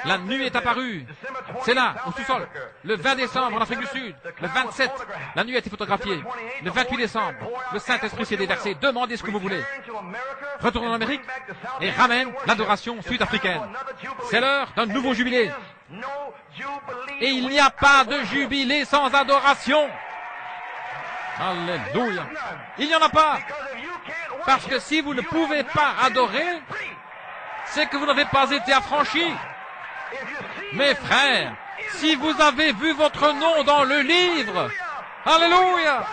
la nuée est apparue. C'est là, au sous-sol. Le 20 décembre en Afrique du Sud. Le 27, la nuée a été photographiée. Le 28 décembre, le Saint-Esprit s'est déversé. Demandez ce que vous voulez. Retournez en Amérique et ramène l'adoration sud-africaine. C'est l'heure d'un nouveau jubilé. Et il n'y a pas de jubilé sans adoration. Alléluia. Il n'y en a pas. Parce que si vous ne pouvez pas adorer, c'est que vous n'avez pas été affranchis. Mes frères, si vous avez vu votre nom dans le livre, alléluia,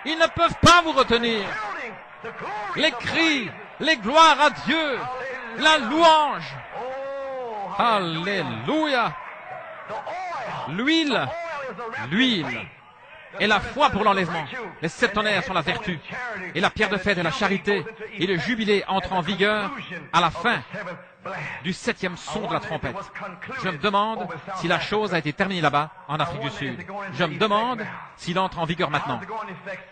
ils ne peuvent pas vous retenir. Les cris, les gloires à Dieu, la louange, alléluia, l'huile et la foi pour l'enlèvement. Les 7 tonnerres sont la vertu. Et la pierre de fête est la charité. Et le jubilé entre en vigueur à la fin du 7e son de la trompette. Je me demande si la chose a été terminée là-bas, en Afrique du Sud. Je me demande s'il entre en vigueur maintenant.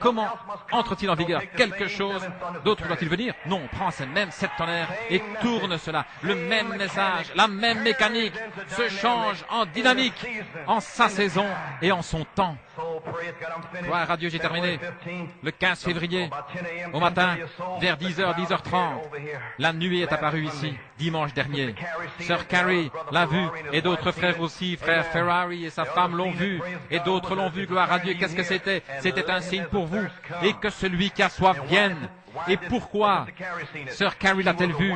Comment entre-t-il en vigueur? Quelque chose d'autre doit-il venir? Non, prends ces mêmes 7 tonnerres et tourne cela. Le même message, la même mécanique se change en dynamique, en sa saison et en son temps. Gloire à Dieu, j'ai terminé. Le 15 février, au matin, vers 10h, 10h30, la nuée est apparue ici, dimanche dernier. Sœur Carrie l'a vue, et d'autres frères aussi, frère Ferrari et sa femme l'ont vu, et d'autres l'ont vu, gloire à Dieu. Qu'est-ce que c'était? C'était un signe pour vous, et que celui qui a soif vienne. Et pourquoi Sœur Carrie l'a-t-elle vue?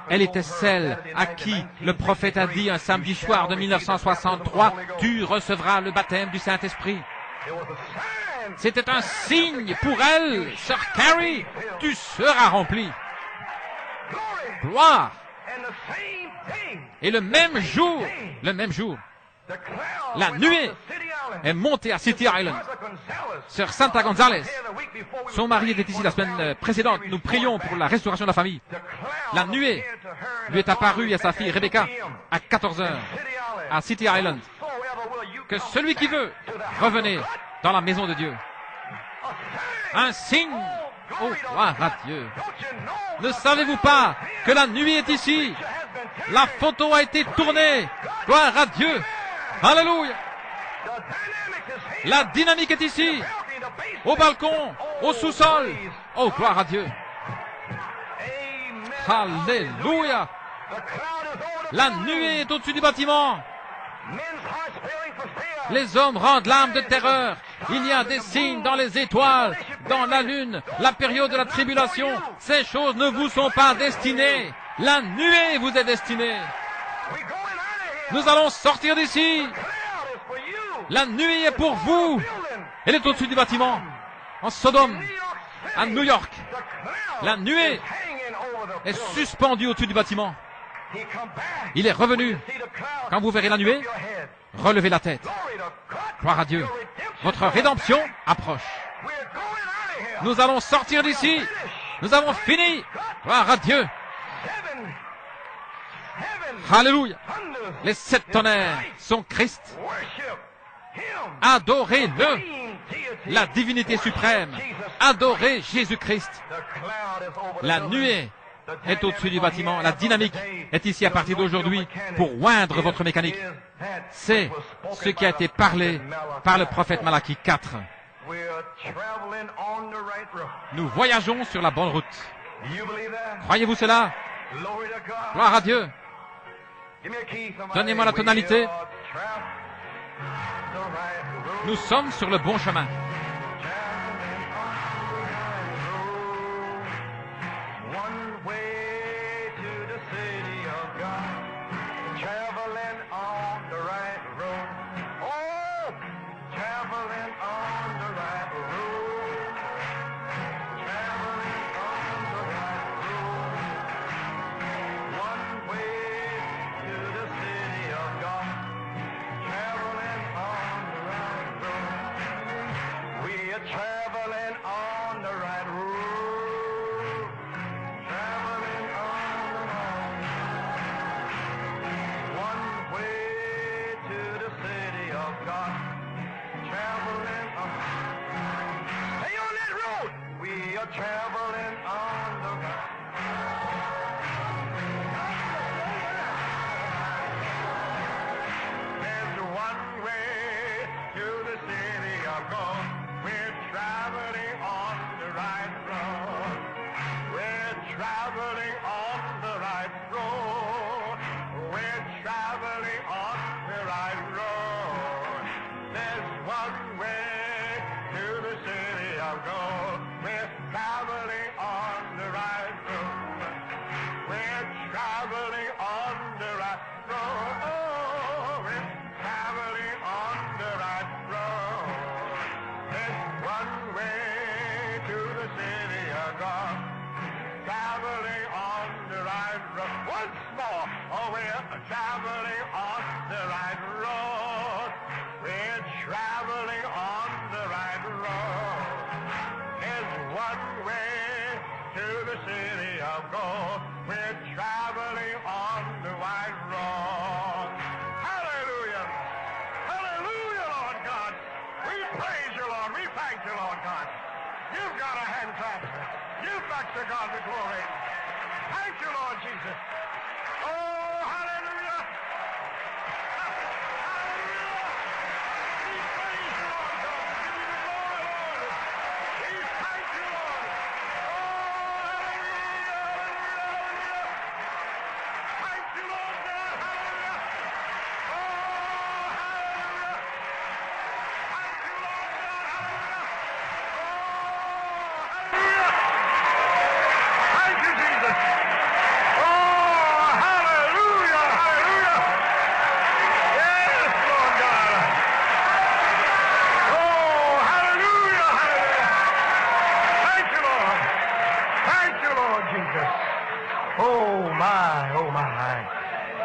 Elle était celle à qui le prophète a dit un samedi soir de 1963, « Tu recevras le baptême du Saint-Esprit ». C'était un signe pour elle, Sœur Carrie, tu seras rempli. Gloire. Et le même jour, la nuée est montée à City Island. Sœur Santa Gonzalez, son mari était ici la semaine précédente. Nous prions pour la restauration de la famille. La nuée lui est apparue à sa fille Rebecca à 14h à City Island. Que celui qui veut, revenez dans la maison de Dieu. Un signe. Oh, gloire à Dieu. Ne savez-vous pas que la nuit est ici? La photo a été tournée. Gloire à Dieu. Alléluia. La dynamique est ici. Au balcon, au sous-sol. Oh, gloire à Dieu. Alléluia. La nuée est au-dessus du bâtiment. Les hommes rendent l'âme de terreur. Il y a des signes dans les étoiles, dans la lune, la période de la tribulation. Ces choses ne vous sont pas destinées. La nuée vous est destinée. Nous allons sortir d'ici. La nuée est pour vous. Elle est au-dessus du bâtiment. En Sodome, à New York, la nuée est suspendue au-dessus du bâtiment. Il est revenu. Quand vous verrez la nuée, relevez la tête. Gloire à Dieu. Votre rédemption approche. Nous allons sortir d'ici. Nous avons fini. Gloire à Dieu. Alléluia. Les 7 tonnerres sont Christ. Adorez-le. La divinité suprême. Adorez Jésus-Christ. La nuée est au-dessus du bâtiment. La dynamique est ici à partir d'aujourd'hui pour oindre votre mécanique. C'est ce qui a été parlé par le prophète Malachie 4. Nous voyageons sur la bonne route. Croyez-vous cela? Gloire à Dieu. Donnez-moi la tonalité. Nous sommes sur le bon chemin.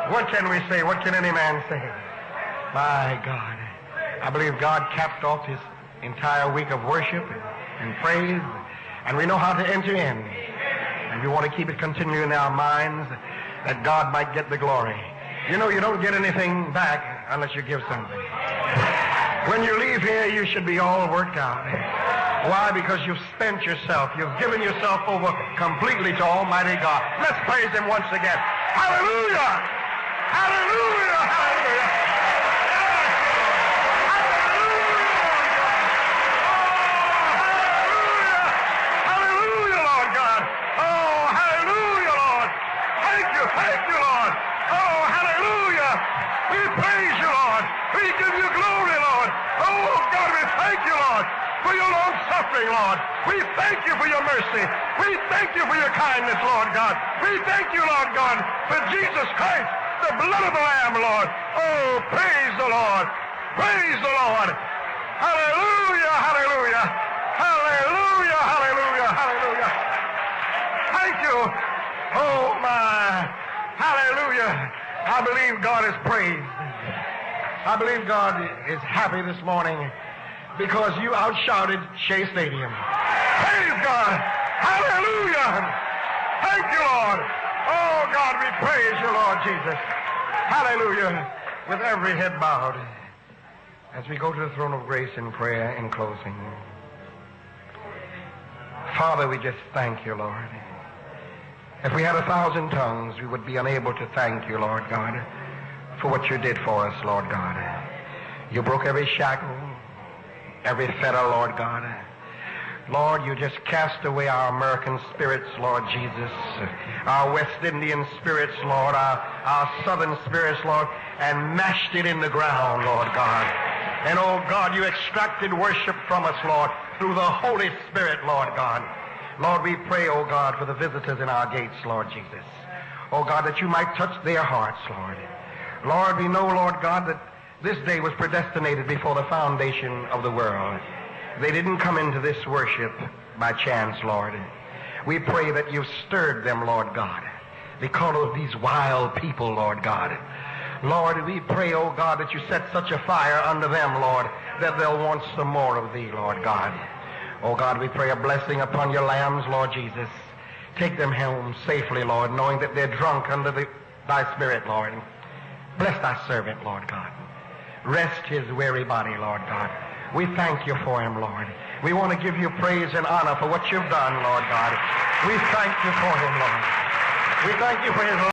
What can we say? What can any man say? My God. I believe God capped off his entire week of worship and praise, and we know how to enter in. And we want to keep it continuing in our minds that God might get the glory. You know, you don't get anything back unless you give something. When you leave here, you should be all worked out. Why? Because you've spent yourself. You've given yourself over completely to Almighty God. Let's praise him once again. Hallelujah! Hallelujah! Hallelujah! Hallelujah, Lord God. Oh, hallelujah, Lord. Thank you, Lord. Oh, hallelujah. We praise you, Lord. We give you glory, Lord. Oh, God, we thank you, Lord, for your long suffering, Lord. We thank you for your mercy. We thank you for your kindness, Lord God. We thank you, Lord God, for Jesus Christ, the blood of the Lamb, Lord. Oh, praise the Lord. Praise the Lord. Hallelujah, hallelujah. Hallelujah, hallelujah, hallelujah. Thank you. Oh, my. Hallelujah. I believe God is praised. I believe God is happy this morning because you outshouted Shea Stadium. Praise God. Hallelujah. Thank you, Lord. Oh, God, we praise you, Lord Jesus. Hallelujah. With every head bowed, as we go to the throne of grace in prayer in closing. Father, we just thank you, Lord. If we had 1,000 tongues, we would be unable to thank you, Lord God, for what you did for us, Lord God. You broke every shackle. every fetter, Lord God. Lord, you just cast away our American spirits, Lord Jesus, our West Indian spirits, Lord, our Southern spirits, Lord, and mashed it in the ground, Lord God. And, oh God, you extracted worship from us, Lord, through the Holy Spirit, Lord God. Lord, we pray, oh God, for the visitors in our gates, Lord Jesus. Oh God, that you might touch their hearts, Lord. Lord, we know, Lord God, that this day was predestinated before the foundation of the world. They didn't come into this worship by chance, Lord. We pray that you've stirred them, Lord God, because of these wild people, Lord God. Lord, we pray, oh God, that you set such a fire under them, Lord, that they'll want some more of thee, Lord God. Oh God, we pray a blessing upon your lambs, Lord Jesus. Take them home safely, Lord, knowing that they're drunk under thy Spirit, Lord. Bless thy servant, Lord God. Rest his weary body, Lord God. We thank you for him, Lord. We want to give you praise and honor for what you've done, Lord God. We thank you for him, Lord. We thank you for his life.